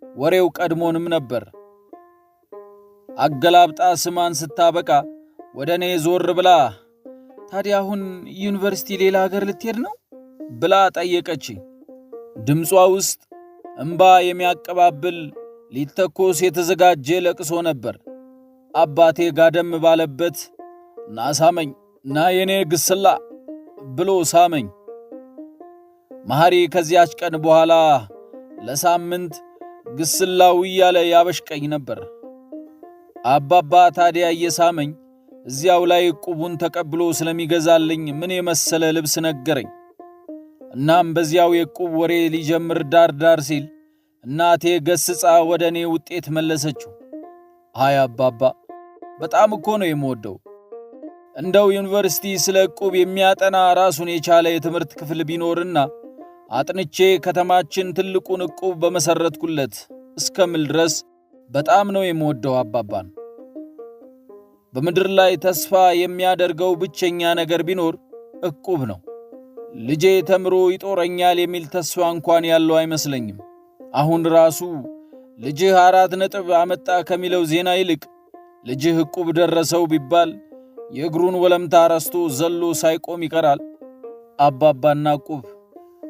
ወሬው ቀድሞንም ነበር። አገላብጣ ስማን ስታበቃ ወደ እኔ ዞር ብላ ታዲያ አሁን ዩኒቨርሲቲ ሌላ ሀገር ልትሄድ ነው ብላ ጠየቀችኝ። ድምጿ ውስጥ እምባ የሚያቀባብል ሊተኮስ የተዘጋጀ ለቅሶ ነበር። አባቴ ጋደም ባለበት ና ሳመኝ፣ ና የኔ ግስላ ብሎ ሳመኝ። መሐሪ ከዚያች ቀን በኋላ ለሳምንት ግስላው እያለ ያበሽቀኝ ነበር። አባባ ታዲያ እየሳመኝ እዚያው ላይ ዕቁቡን ተቀብሎ ስለሚገዛልኝ ምን የመሰለ ልብስ ነገረኝ። እናም በዚያው የዕቁብ ወሬ ሊጀምር ዳር ሲል እናቴ ገስጻ ወደ እኔ ውጤት መለሰችው። አይ አባባ በጣም እኮ ነው የምወደው። እንደው ዩኒቨርሲቲ ስለ ዕቁብ የሚያጠና ራሱን የቻለ የትምህርት ክፍል ቢኖርና አጥንቼ ከተማችን ትልቁን ዕቁብ በመሰረትኩለት እስከምል ድረስ በጣም ነው የምወደው አባባን። በምድር ላይ ተስፋ የሚያደርገው ብቸኛ ነገር ቢኖር ዕቁብ ነው። ልጄ ተምሮ ይጦረኛል የሚል ተስፋ እንኳን ያለው አይመስለኝም። አሁን ራሱ ልጅህ 4 ነጥብ አመጣ ከሚለው ዜና ይልቅ ልጅህ ዕቁብ ደረሰው ቢባል የእግሩን ወለምታ ረስቶ ዘሎ ሳይቆም ይቀራል። አባባና ዕቁብ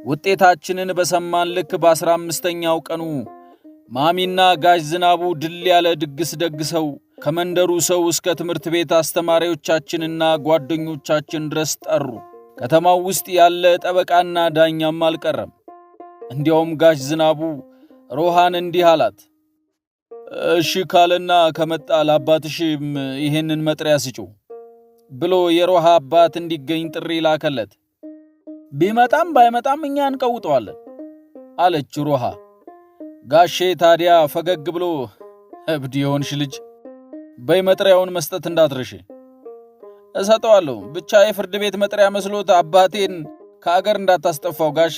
ውጤታችንን በሰማን ልክ በ15ኛው ቀኑ ማሚና ጋሽ ዝናቡ ድል ያለ ድግስ ደግሰው ከመንደሩ ሰው እስከ ትምህርት ቤት አስተማሪዎቻችንና ጓደኞቻችን ድረስ ጠሩ። ከተማው ውስጥ ያለ ጠበቃና ዳኛም አልቀረም። እንዲያውም ጋሽ ዝናቡ ሮሃን እንዲህ አላት፣ እሺ ካለና ከመጣ ለአባትሽም ይሄንን መጥሪያ ስጪው ብሎ የሮሃ አባት እንዲገኝ ጥሪ ላከለት። ቢመጣም ባይመጣም እኛ እንቀውጠዋለን አለች ሮሃ። ጋሼ ታዲያ ፈገግ ብሎ እብድ የሆንሽ ልጅ በይ መጥሪያውን መስጠት እንዳትረሽ። እሰጠዋለሁ ብቻ የፍርድ ቤት መጥሪያ መስሎት አባቴን ከአገር እንዳታስጠፋው ጋሼ።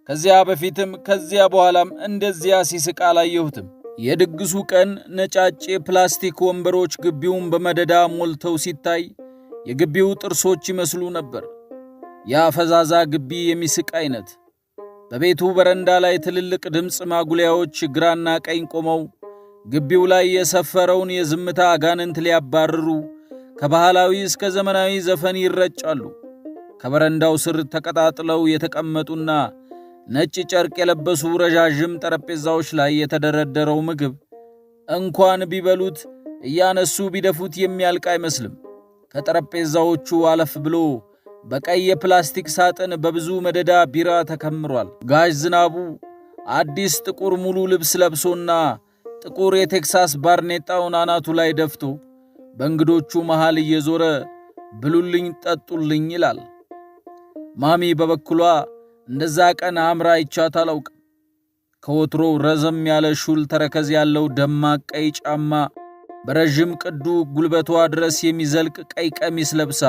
ከዚያ በፊትም ከዚያ በኋላም እንደዚያ ሲስቅ አላየሁትም። የድግሱ ቀን ነጫጭ ፕላስቲክ ወንበሮች ግቢውን በመደዳ ሞልተው ሲታይ የግቢው ጥርሶች ይመስሉ ነበር። ያ ፈዛዛ ግቢ የሚስቅ አይነት። በቤቱ በረንዳ ላይ ትልልቅ ድምፅ ማጉሊያዎች ግራና ቀኝ ቆመው ግቢው ላይ የሰፈረውን የዝምታ አጋንንት ሊያባርሩ ከባህላዊ እስከ ዘመናዊ ዘፈን ይረጫሉ። ከበረንዳው ስር ተቀጣጥለው የተቀመጡና ነጭ ጨርቅ የለበሱ ረዣዥም ጠረጴዛዎች ላይ የተደረደረው ምግብ እንኳን ቢበሉት እያነሱ ቢደፉት የሚያልቅ አይመስልም። ከጠረጴዛዎቹ አለፍ ብሎ በቀይ የፕላስቲክ ሳጥን በብዙ መደዳ ቢራ ተከምሯል። ጋሽ ዝናቡ አዲስ ጥቁር ሙሉ ልብስ ለብሶና ጥቁር የቴክሳስ ባርኔጣውን አናቱ ላይ ደፍቶ በእንግዶቹ መሃል እየዞረ ብሉልኝ ጠጡልኝ ይላል። ማሚ በበኩሏ እንደዛ ቀን አምራ አይቻት አላውቅም። ከወትሮው ረዘም ያለ ሹል ተረከዝ ያለው ደማቅ ቀይ ጫማ በረዥም ቅዱ ጉልበቷ ድረስ የሚዘልቅ ቀይ ቀሚስ ለብሳ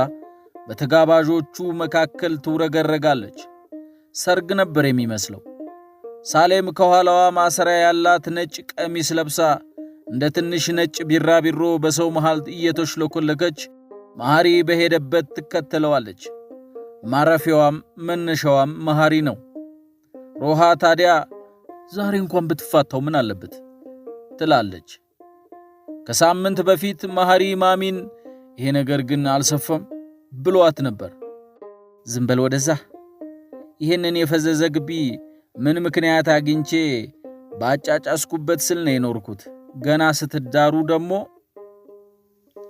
በተጋባዦቹ መካከል ትውረገረጋለች። ሰርግ ነበር የሚመስለው። ሳሌም ከኋላዋ ማሰሪያ ያላት ነጭ ቀሚስ ለብሳ እንደ ትንሽ ነጭ ቢራቢሮ በሰው መሃል እየተሽለኮለከች መሐሪ በሄደበት ትከተለዋለች። ማረፊያዋም መነሻዋም መሐሪ ነው። ሮሃ ታዲያ ዛሬ እንኳን ብትፋታው ምን አለበት ትላለች። ከሳምንት በፊት መሐሪ ማሚን ይሄ ነገር ግን አልሰፈም ብሏት ነበር። ዝም በል ወደዛ፣ ይህንን የፈዘዘ ግቢ ምን ምክንያት አግኝቼ ባጫጫስኩበት ስል ነው የኖርኩት፣ ገና ስትዳሩ ደግሞ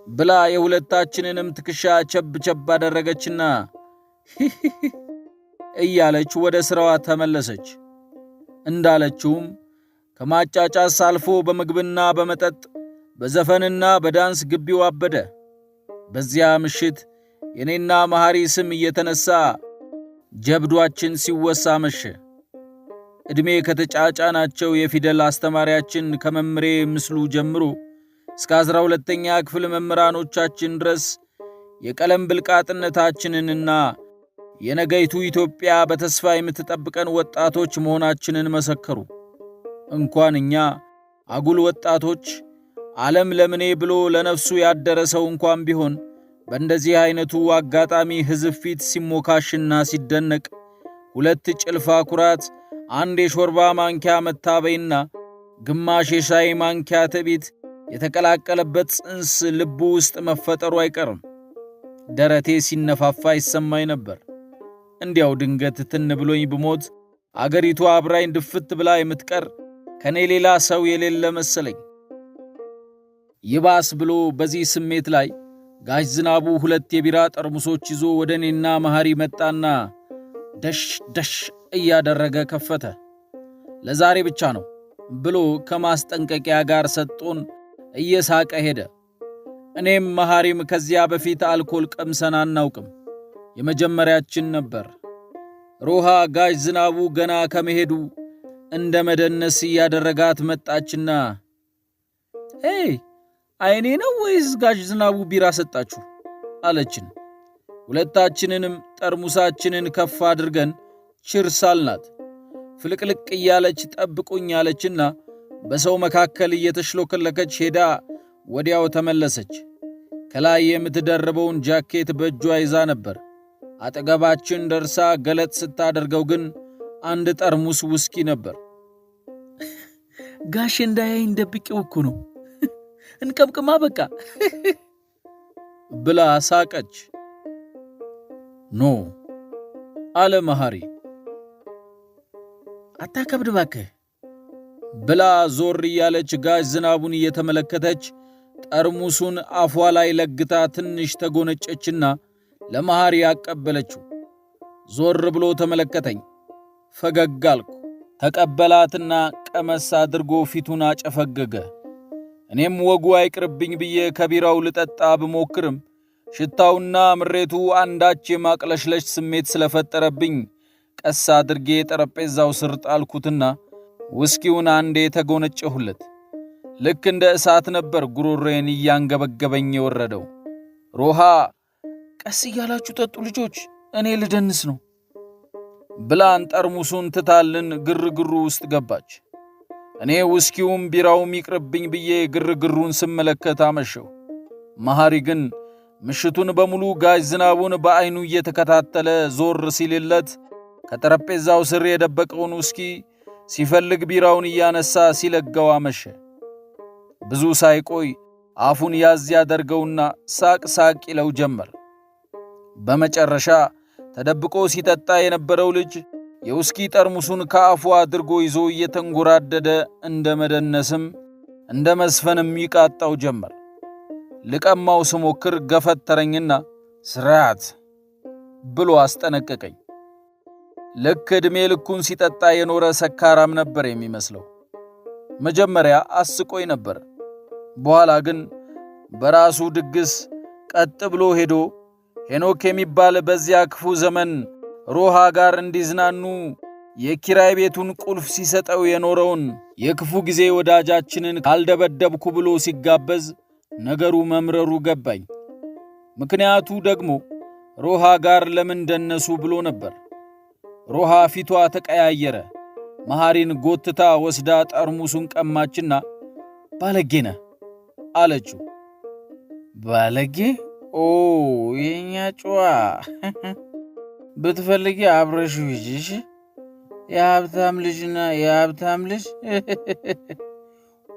ብላ የሁለታችንንም ትከሻ ቸብ ቸብ አደረገችና እያለች ወደ ስራዋ ተመለሰች። እንዳለችውም ከማጫጫስ አልፎ በምግብና በመጠጥ በዘፈንና በዳንስ ግቢው አበደ። በዚያ ምሽት የኔና መሐሪ ስም እየተነሳ ጀብዷችን ሲወሳ መሸ። ዕድሜ ከተጫጫናቸው የፊደል አስተማሪያችን ከመምሬ ምስሉ ጀምሮ እስከ 12ኛ ክፍል መምህራኖቻችን ድረስ የቀለም ብልቃጥነታችንንና የነገይቱ ኢትዮጵያ በተስፋ የምትጠብቀን ወጣቶች መሆናችንን መሰከሩ። እንኳን እኛ አጉል ወጣቶች ዓለም ለምኔ ብሎ ለነፍሱ ያደረሰው እንኳን ቢሆን በእንደዚህ አይነቱ አጋጣሚ ሕዝብ ፊት ሲሞካሽና ሲደነቅ 2 ጭልፋ ኩራት፣ 1 የሾርባ ማንኪያ መታበይና ግማሽ የሻይ ማንኪያ ትዕቢት የተቀላቀለበት ጽንስ ልቡ ውስጥ መፈጠሩ አይቀርም። ደረቴ ሲነፋፋ ይሰማኝ ነበር። እንዲያው ድንገት ትን ብሎኝ ብሞት አገሪቱ አብራኝ ድፍት ብላ የምትቀር ከኔ ሌላ ሰው የሌለ መሰለኝ። ይባስ ብሎ በዚህ ስሜት ላይ ጋሽ ዝናቡ 2 የቢራ ጠርሙሶች ይዞ ወደ እኔና መሐሪ መጣና ደሽ ደሽ እያደረገ ከፈተ። ለዛሬ ብቻ ነው ብሎ ከማስጠንቀቂያ ጋር ሰጥቶን እየሳቀ ሄደ። እኔም መሐሪም ከዚያ በፊት አልኮል ቀምሰን አናውቅም፣ የመጀመሪያችን ነበር። ሮሃ ጋሽ ዝናቡ ገና ከመሄዱ እንደ መደነስ እያደረጋት መጣችና አይኔ ነው ወይስ ጋሽ ዝናቡ ቢራ ሰጣችሁ አለችን። ሁለታችንንም ጠርሙሳችንን ከፍ አድርገን ችርስ አልናት። ፍልቅልቅ እያለች ጠብቁኝ አለችና በሰው መካከል እየተሽሎከለከች ሄዳ ወዲያው ተመለሰች። ከላይ የምትደርበውን ጃኬት በእጇ ይዛ ነበር። አጠገባችን ደርሳ ገለጥ ስታደርገው ግን 1 ጠርሙስ ውስኪ ነበር። ጋሽ እንዳያይ ደብቄው እኮ ነው፣ እንቀምቅማ በቃ ብላ ሳቀች። ኖ አለ መሐሪ። አታከብድ ባክህ ብላ ዞር እያለች ጋሽ ዝናቡን እየተመለከተች ጠርሙሱን አፏ ላይ ለግታ ትንሽ ተጎነጨችና ለመሐሪ ያቀበለችው። ዞር ብሎ ተመለከተኝ። ፈገግ አልኩ። ተቀበላትና ቀመስ አድርጎ ፊቱን አጨፈገገ። እኔም ወጉ አይቅርብኝ ብዬ ከቢራው ልጠጣ ብሞክርም ሽታውና ምሬቱ አንዳች የማቅለሽለሽ ስሜት ስለፈጠረብኝ ቀስ አድርጌ ጠረጴዛው ስር ጣልኩትና ውስኪውን አንዴ ተጎነጨሁለት። ልክ እንደ እሳት ነበር ጉሮሮዬን እያንገበገበኝ የወረደው። ሮሃ ቀስ እያላችሁ ጠጡ ልጆች፣ እኔ ልደንስ ነው ብላን ጠርሙሱን ትታልን ግርግሩ ውስጥ ገባች። እኔ ውስኪውም ቢራውም ይቅርብኝ ብዬ ግርግሩን ስመለከት አመሸው። መሐሪ ግን ምሽቱን በሙሉ ጋሽ ዝናቡን በዐይኑ እየተከታተለ ዞር ሲልለት ከጠረጴዛው ስር የደበቀውን ውስኪ ሲፈልግ ቢራውን እያነሳ ሲለጋው አመሸ። ብዙ ሳይቆይ አፉን ያዝ ያደርገውና ሳቅ ሳቅ ይለው ጀመር። በመጨረሻ ተደብቆ ሲጠጣ የነበረው ልጅ የውስኪ ጠርሙሱን ከአፉ አድርጎ ይዞ እየተንጎራደደ እንደ መደነስም እንደ መስፈንም ይቃጣው ጀመር። ልቀማው ስሞክር ገፈተረኝና ስርዓት ብሎ አስጠነቀቀኝ። ልክ ዕድሜ ልኩን ሲጠጣ የኖረ ሰካራም ነበር የሚመስለው። መጀመሪያ አስቆይ ነበር። በኋላ ግን በራሱ ድግስ ቀጥ ብሎ ሄዶ ሄኖክ የሚባል በዚያ ክፉ ዘመን ሮሃ ጋር እንዲዝናኑ የኪራይ ቤቱን ቁልፍ ሲሰጠው የኖረውን የክፉ ጊዜ ወዳጃችንን ካልደበደብኩ ብሎ ሲጋበዝ ነገሩ መምረሩ ገባኝ። ምክንያቱ ደግሞ ሮሃ ጋር ለምን ደነሱ ብሎ ነበር። ሮሃ ፊቷ ተቀያየረ። መሐሪን ጎትታ ወስዳ ጠርሙሱን ቀማችና ባለጌ ነህ አለችው። ባለጌ? ኦ የኛ ጨዋ ብትፈልጊ አብረሹ ሂጂ። የሀብታም ልጅና የሀብታም ልጅ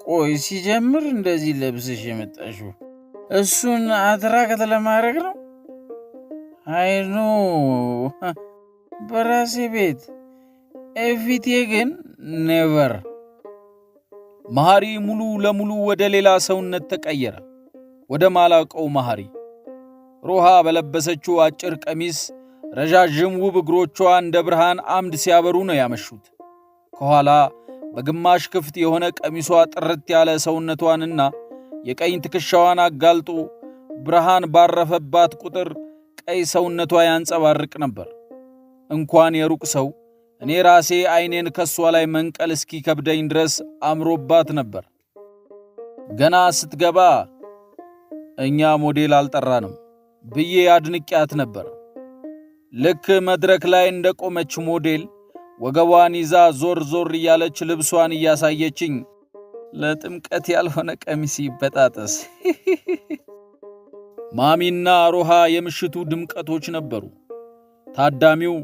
ቆይ ሲጀምር እንደዚህ ለብሰሽ የመጣሽው እሱን አትራክት ለማድረግ ነው? አይኑ በራሴ ቤት እፊቴ ግን ኔቨር። መሐሪ ሙሉ ለሙሉ ወደ ሌላ ሰውነት ተቀየረ፣ ወደ ማላቀው መሐሪ። ሮሃ በለበሰችው አጭር ቀሚስ ረዣዥም ውብ እግሮቿ እንደ ብርሃን አምድ ሲያበሩ ነው ያመሹት። ከኋላ በግማሽ ክፍት የሆነ ቀሚሷ ጥርት ያለ ሰውነቷንና የቀኝ ትከሻዋን አጋልጦ ብርሃን ባረፈባት ቁጥር ቀይ ሰውነቷ ያንጸባርቅ ነበር። እንኳን የሩቅ ሰው እኔ ራሴ ዓይኔን ከሷ ላይ መንቀል እስኪ ከብደኝ ድረስ አምሮባት ነበር። ገና ስትገባ እኛ ሞዴል አልጠራንም ብዬ አድንቂያት ነበር። ልክ መድረክ ላይ እንደቆመች ሞዴል ወገቧን ይዛ ዞር ዞር እያለች ልብሷን እያሳየችኝ ለጥምቀት ያልሆነ ቀሚስ ይበጣጠስ። ማሚና ሮሃ የምሽቱ ድምቀቶች ነበሩ። ታዳሚው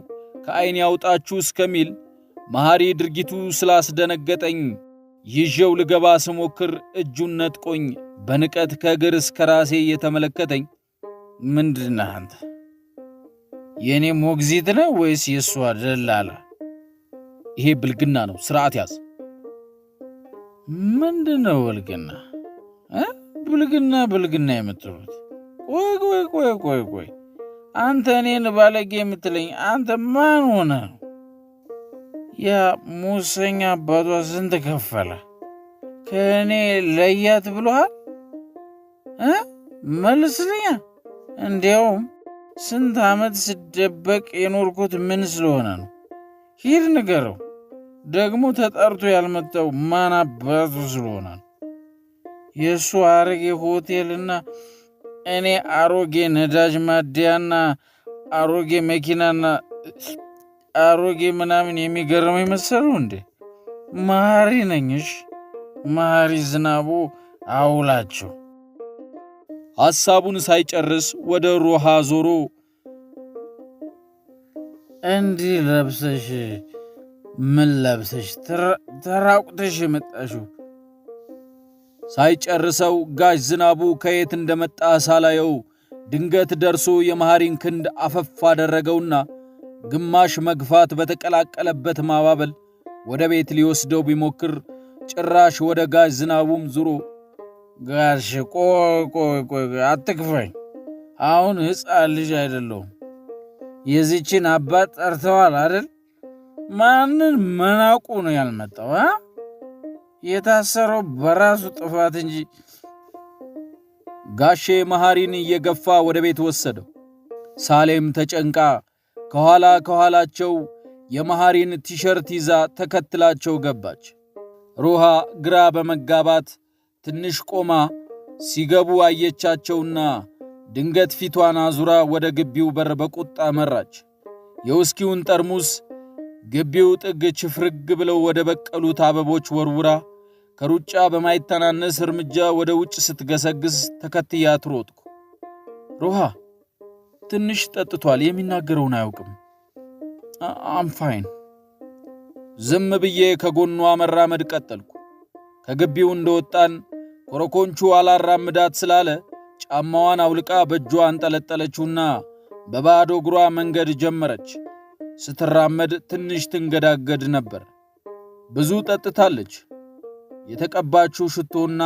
ከዓይን ያውጣችሁ እስከሚል መሐሪ ድርጊቱ ስላስደነገጠኝ ይዤው ልገባ ስሞክር እጁን ነጥቆኝ በንቀት ከእግር እስከ ራሴ እየተመለከተኝ ምንድነህ አንተ? የኔ ሞግዚት ነው ወይስ የሷ ደላላ? ይሄ ብልግና ነው፣ ስርዓት ያዝ። ምንድነው ብልግና? ብልግና የምትሉት? ቆይ አንተ እኔን ባለጌ የምትለኝ አንተ ማን ሆነ? ያ ሙሰኛ አባቷ ስንት ከፈለ? ከእኔ ለያት ብሎሃል? መልስልኛ። እንዲያውም ስንት ዓመት ስደበቅ የኖርኩት ምን ስለሆነ ነው? ሂድ ንገረው። ደግሞ ተጠርቶ ያልመጣው ማን አባቱ ስለሆነ ነው? የእሱ አሮጌ ሆቴልና እኔ አሮጌ ነዳጅ ማደያና አሮጌ መኪናና አሮጌ ምናምን የሚገርመኝ መሰሉ እንዴ? መሐሪ ነኝሽ፣ መሐሪ ዝናቡ አውላቸው። ሐሳቡን ሳይጨርስ ወደ ሮሃ ዞሮ እንዲህ ለብሰሽ ምን ለብሰሽ ተራቁተሽ የመጣሽው? ሳይጨርሰው ጋሽ ዝናቡ ከየት እንደመጣ ሳላየው ድንገት ደርሶ የመሐሪን ክንድ አፈፍ አደረገውና ግማሽ መግፋት በተቀላቀለበት ማባበል ወደ ቤት ሊወስደው ቢሞክር ጭራሽ ወደ ጋሽ ዝናቡም ዙሮ ጋሽ ቆይ አትክፈኝ፣ አሁን ሕፃን ልጅ አይደለሁም። የዚችን አባት ጠርተዋል አይደል? ማንን መናቁ ነው ያልመጣው? የታሰረው በራሱ ጥፋት እንጂ። ጋሼ መሐሪን እየገፋ ወደ ቤት ወሰደው። ሳሌም ተጨንቃ ከኋላቸው የመሐሪን ቲሸርት ይዛ ተከትላቸው ገባች። ሮሃ ግራ በመጋባት ትንሽ ቆማ ሲገቡ አየቻቸውና ድንገት ፊቷን አዙራ ወደ ግቢው በር በቁጣ መራች። የውስኪውን ጠርሙስ ግቢው ጥግ ችፍርግ ብለው ወደ በቀሉት አበቦች ወርውራ ከሩጫ በማይተናነስ እርምጃ ወደ ውጭ ስትገሰግስ ተከትያት ሮጥኩ። ሮሃ ትንሽ ጠጥቷል፣ የሚናገረውን አያውቅም። አምፋይን። ዝም ብዬ ከጎኗ መራመድ ቀጠልኩ። ከግቢው እንደወጣን ኮረኮንቹ አላራምዳት ስላለ ጫማዋን አውልቃ በእጇ አንጠለጠለችውና በባዶ እግሯ መንገድ ጀመረች። ስትራመድ ትንሽ ትንገዳገድ ነበር። ብዙ ጠጥታለች። የተቀባችው ሽቶና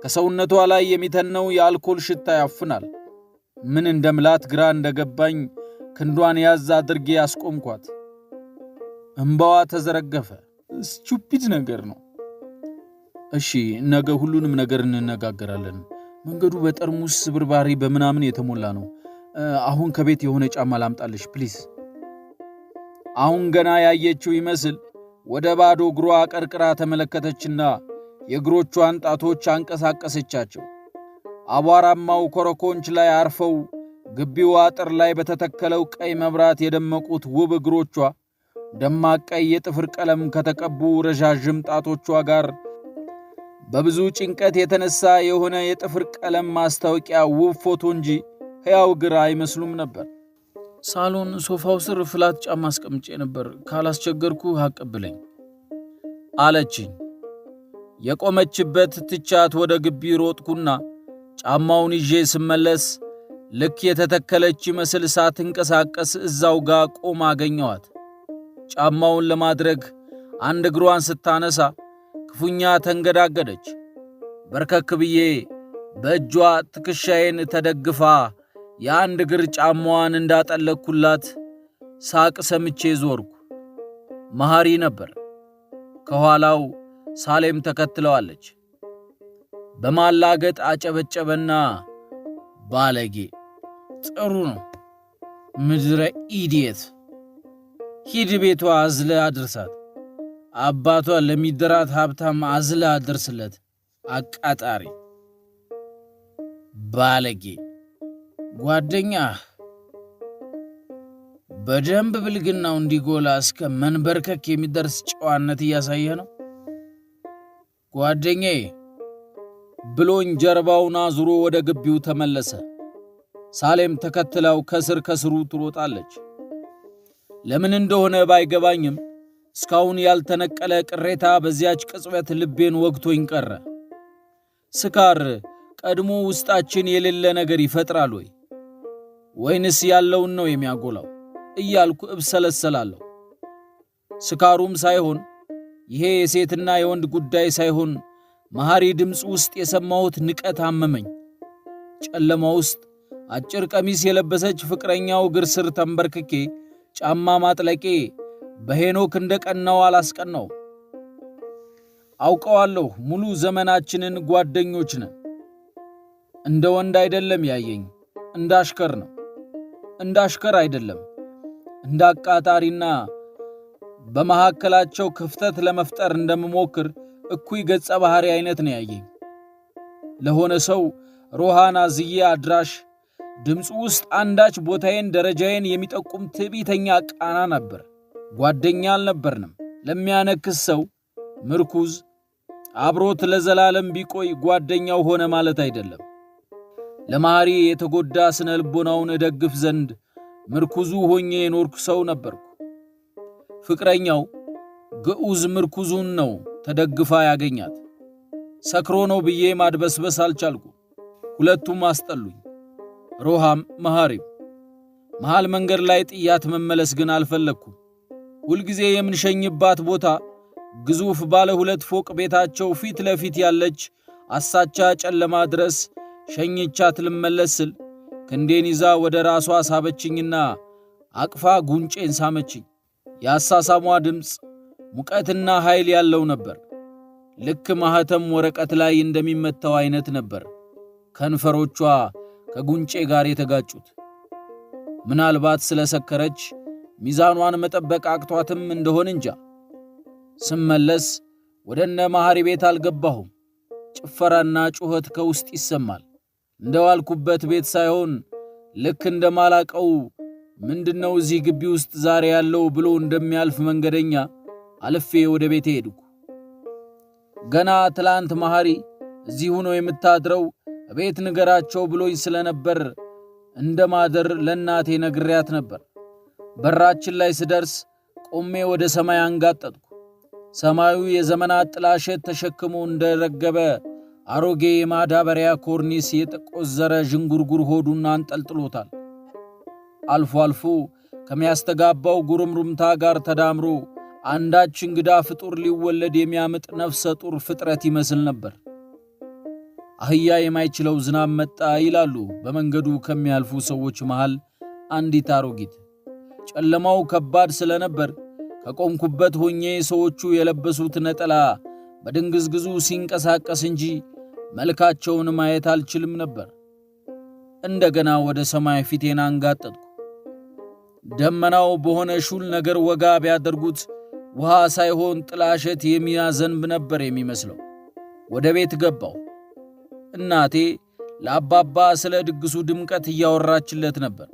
ከሰውነቷ ላይ የሚተነው የአልኮል ሽታ ያፍናል። ምን እንደምላት ግራ እንደገባኝ ክንዷን ያዝ አድርጌ አስቆምኳት። እንባዋ ተዘረገፈ። ስቱፒድ ነገር ነው። እሺ ነገ ሁሉንም ነገር እንነጋገራለን። መንገዱ በጠርሙስ ስብርባሪ በምናምን የተሞላ ነው። አሁን ከቤት የሆነ ጫማ ላምጣልሽ ፕሊዝ። አሁን ገና ያየችው ይመስል ወደ ባዶ እግሯ አቀርቅራ ተመለከተችና የእግሮቿን ጣቶች አንቀሳቀሰቻቸው። አቧራማው ኮረኮንች ላይ አርፈው ግቢው አጥር ላይ በተተከለው ቀይ መብራት የደመቁት ውብ እግሮቿ ደማቅ ቀይ የጥፍር ቀለም ከተቀቡ ረዣዥም ጣቶቿ ጋር በብዙ ጭንቀት የተነሳ የሆነ የጥፍር ቀለም ማስታወቂያ ውብ ፎቶ እንጂ ሕያው እግር አይመስሉም ነበር። ሳሎን ሶፋው ስር ፍላት ጫማ አስቀምጬ ነበር፣ ካላስቸገርኩ አቀብለኝ አለችኝ። የቆመችበት ትቻት ወደ ግቢ ሮጥኩና ጫማውን ይዤ ስመለስ ልክ የተተከለች መስል ሳትንቀሳቀስ እዛው ጋር ቆማ አገኘኋት። ጫማውን ለማድረግ አንድ እግሯን ስታነሳ ክፉኛ ተንገዳገደች። በርከክ ብዬ በእጇ ትከሻዬን ተደግፋ የአንድ እግር ጫማዋን እንዳጠለቅኩላት ሳቅ ሰምቼ ዞርኩ። መሐሪ ነበር። ከኋላው ሳሌም ተከትለዋለች። በማላገጥ አጨበጨበና ባለጌ ጥሩ ነው፣ ምድረ ኢዲየት፣ ሂድ ቤቷ አዝለ አድርሳት፣ አባቷ ለሚደራት ሀብታም አዝለ አድርስለት፣ አቃጣሪ ባለጌ። ጓደኛህ በደንብ ብልግናው እንዲጎላ እስከ መንበርከክ የሚደርስ ጨዋነት እያሳየ ነው ጓደኛዬ ብሎኝ ጀርባውን አዙሮ ወደ ግቢው ተመለሰ። ሳሌም ተከትለው ከስር ከስሩ ትሮጣለች። ለምን እንደሆነ ባይገባኝም እስካሁን ያልተነቀለ ቅሬታ በዚያች ቅጽበት ልቤን ወግቶኝ ቀረ። ስካር ቀድሞ ውስጣችን የሌለ ነገር ይፈጥራል ወይንስ ያለውን ነው የሚያጎላው እያልኩ እብሰለሰላለሁ። ስካሩም ሳይሆን ይሄ የሴትና የወንድ ጉዳይ ሳይሆን መሐሪ ድምፅ ውስጥ የሰማሁት ንቀት አመመኝ። ጨለማ ውስጥ አጭር ቀሚስ የለበሰች ፍቅረኛው እግር ስር ተንበርክኬ ጫማ ማጥለቄ በሄኖክ እንደቀናው አላስቀናው። አውቀዋለሁ፣ ሙሉ ዘመናችንን ጓደኞች ነን። እንደ ወንድ አይደለም ያየኝ፣ እንዳሽከር ነው። እንዳሽከር አይደለም፣ እንዳቃጣሪና በመሃከላቸው ክፍተት ለመፍጠር እንደምሞክር እኩይ ገጸ ባህሪ አይነት ነው ያየኝ። ለሆነ ሰው ሮሃና ዝዬ አድራሽ ድምፁ ውስጥ አንዳች ቦታዬን ደረጃዬን የሚጠቁም ትዕቢተኛ ቃና ነበር። ጓደኛ አልነበርንም። ለሚያነክስ ሰው ምርኩዝ አብሮት ለዘላለም ቢቆይ ጓደኛው ሆነ ማለት አይደለም። ለመሐሪ የተጎዳ ስነ ልቦናውን እደግፍ ዘንድ ምርኩዙ ሆኜ የኖርኩ ሰው ነበርኩ። ፍቅረኛው ግዑዝ ምርኩዙን ነው ተደግፋ ያገኛት። ሰክሮ ነው ብዬ ማድበስበስ አልቻልኩ። ሁለቱም አስጠሉኝ፣ ሮሃም መሐሪም። መሃል መንገድ ላይ ጥያት መመለስ ግን አልፈለግኩም። ሁልጊዜ የምንሸኝባት ቦታ ግዙፍ ባለ 2 ፎቅ ቤታቸው ፊት ለፊት ያለች አሳቻ ጨለማ ድረስ ሸኝቻት ልመለስ ስል ክንዴን ይዛ ወደ ራሷ ሳበችኝና አቅፋ ጉንጬን ሳመችኝ። የአሳሳሟ ድምፅ ሙቀትና ኃይል ያለው ነበር። ልክ ማህተም ወረቀት ላይ እንደሚመታው አይነት ነበር ከንፈሮቿ ከጉንጬ ጋር የተጋጩት። ምናልባት ስለሰከረች ሚዛኗን መጠበቅ አቅቷትም እንደሆን እንጃ። ስመለስ ወደነ መሐሪ ቤት አልገባሁም። ጭፈራና ጩኸት ከውስጥ ይሰማል። እንደዋልኩበት ቤት ሳይሆን ልክ እንደማላቀው ምንድነው እዚህ ግቢ ውስጥ ዛሬ ያለው ብሎ እንደሚያልፍ መንገደኛ አልፌ ወደ ቤቴ ሄድኩ። ገና ትላንት መሐሪ እዚህ ሆኖ የምታድረው ቤት ንገራቸው ብሎኝ ስለነበር እንደማደር ለእናቴ ነግሬያት ነበር። በራችን ላይ ስደርስ ቆሜ ወደ ሰማይ አንጋጠጥኩ። ሰማዩ የዘመናት ጥላሸት ተሸክሞ እንደረገበ አሮጌ የማዳበሪያ ኮርኒስ የተቆዘረ ዥንጉርጉር ሆዱን አንጠልጥሎታል። አልፎ አልፎ ከሚያስተጋባው ጉርምሩምታ ጋር ተዳምሮ አንዳች እንግዳ ፍጡር ሊወለድ የሚያምጥ ነፍሰ ጡር ፍጥረት ይመስል ነበር። አህያ የማይችለው ዝናብ መጣ ይላሉ በመንገዱ ከሚያልፉ ሰዎች መሃል አንዲት አሮጊት። ጨለማው ከባድ ስለነበር ከቆምኩበት ሆኜ ሰዎቹ የለበሱት ነጠላ በድንግዝግዙ ሲንቀሳቀስ እንጂ መልካቸውን ማየት አልችልም ነበር። እንደገና ወደ ሰማይ ፊቴን አንጋጠጥኩ። ደመናው በሆነ ሹል ነገር ወጋ ቢያደርጉት ውሃ ሳይሆን ጥላሸት የሚያዘንብ ነበር የሚመስለው። ወደ ቤት ገባው። እናቴ ለአባባ ስለ ድግሱ ድምቀት እያወራችለት ነበር።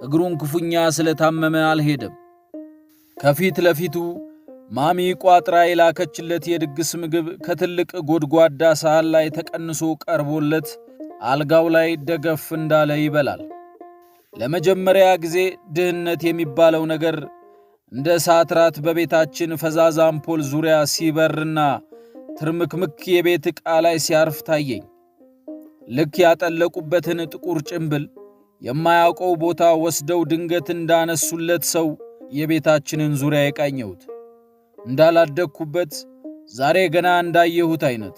እግሩን ክፉኛ ስለታመመ አልሄደም። ከፊት ለፊቱ ማሚ ቋጥራ የላከችለት የድግስ ምግብ ከትልቅ ጎድጓዳ ሳህን ላይ ተቀንሶ ቀርቦለት አልጋው ላይ ደገፍ እንዳለ ይበላል። ለመጀመሪያ ጊዜ ድህነት የሚባለው ነገር እንደ ሳትራት በቤታችን ፈዛዛ አምፖል ዙሪያ ሲበርና ትርምክምክ የቤት ዕቃ ላይ ሲያርፍ ታየኝ። ልክ ያጠለቁበትን ጥቁር ጭምብል የማያውቀው ቦታ ወስደው ድንገት እንዳነሱለት ሰው የቤታችንን ዙሪያ የቃኘሁት እንዳላደግኩበት ዛሬ ገና እንዳየሁት አይነት።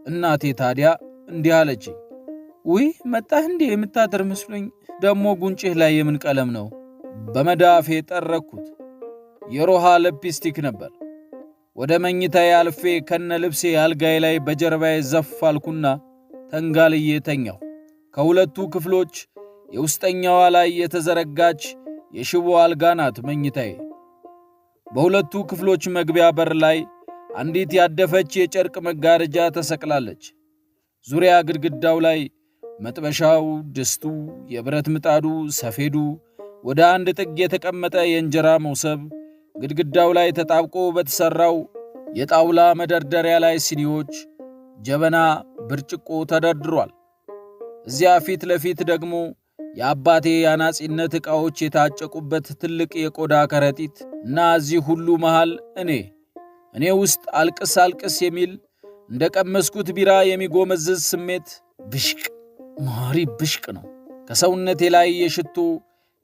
እናቴ ታዲያ እንዲህ አለችኝ፣ ውይ መጣህ እንዴ? የምታድር መስሎኝ። ደሞ ጉንጭህ ላይ የምን ቀለም ነው? በመዳፌ ጠረኩት። የሮሃ ሊፕስቲክ ነበር። ወደ መኝታዬ አልፌ ከነ ልብሴ አልጋዬ ላይ በጀርባዬ ዘፍ አልኩና ተንጋልዬ ተኛሁ። ከሁለቱ ክፍሎች የውስጠኛዋ ላይ የተዘረጋች የሽቦ አልጋ ናት መኝታዬ። በሁለቱ ክፍሎች መግቢያ በር ላይ አንዲት ያደፈች የጨርቅ መጋረጃ ተሰቅላለች። ዙሪያ ግድግዳው ላይ መጥበሻው፣ ድስቱ፣ የብረት ምጣዱ፣ ሰፌዱ፣ ወደ አንድ ጥግ የተቀመጠ የእንጀራ መውሰብ፣ ግድግዳው ላይ ተጣብቆ በተሠራው የጣውላ መደርደሪያ ላይ ሲኒዎች፣ ጀበና፣ ብርጭቆ ተደርድሯል። እዚያ ፊት ለፊት ደግሞ የአባቴ የአናጺነት ዕቃዎች የታጨቁበት ትልቅ የቆዳ ከረጢት እና እዚህ ሁሉ መሃል እኔ ውስጥ አልቅስ አልቅስ የሚል እንደ ቀመስኩት ቢራ የሚጎመዝዝ ስሜት ብሽቅ ማሪ ብሽቅ ነው። ከሰውነቴ ላይ የሽቶ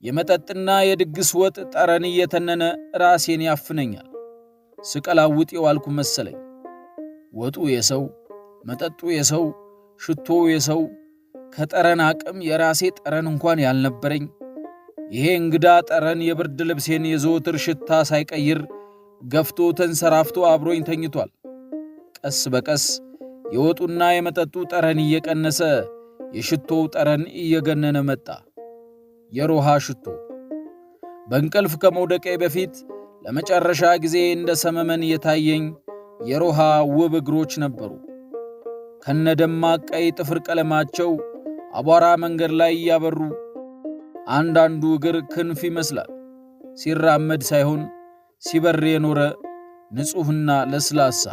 የመጠጥና የድግስ ወጥ ጠረን እየተነነ ራሴን ያፍነኛል። ስቀላውጥ የዋልኩ መሰለኝ። ወጡ የሰው፣ መጠጡ የሰው፣ ሽቶው የሰው፣ ከጠረን አቅም የራሴ ጠረን እንኳን ያልነበረኝ ይሄ እንግዳ ጠረን የብርድ ልብሴን የዘወትር ሽታ ሳይቀይር ገፍቶ ተንሰራፍቶ አብሮኝ ተኝቷል። ቀስ በቀስ የወጡና የመጠጡ ጠረን እየቀነሰ የሽቶው ጠረን እየገነነ መጣ። የሮሃ ሽቶ። በእንቅልፍ ከመውደቄ በፊት ለመጨረሻ ጊዜ እንደ ሰመመን የታየኝ የሮሃ ውብ እግሮች ነበሩ። ከነደማቅ ቀይ ጥፍር ቀለማቸው አቧራ መንገድ ላይ እያበሩ። አንዳንዱ እግር ክንፍ ይመስላል፣ ሲራመድ ሳይሆን ሲበር የኖረ ንጹሕና ለስላሳ።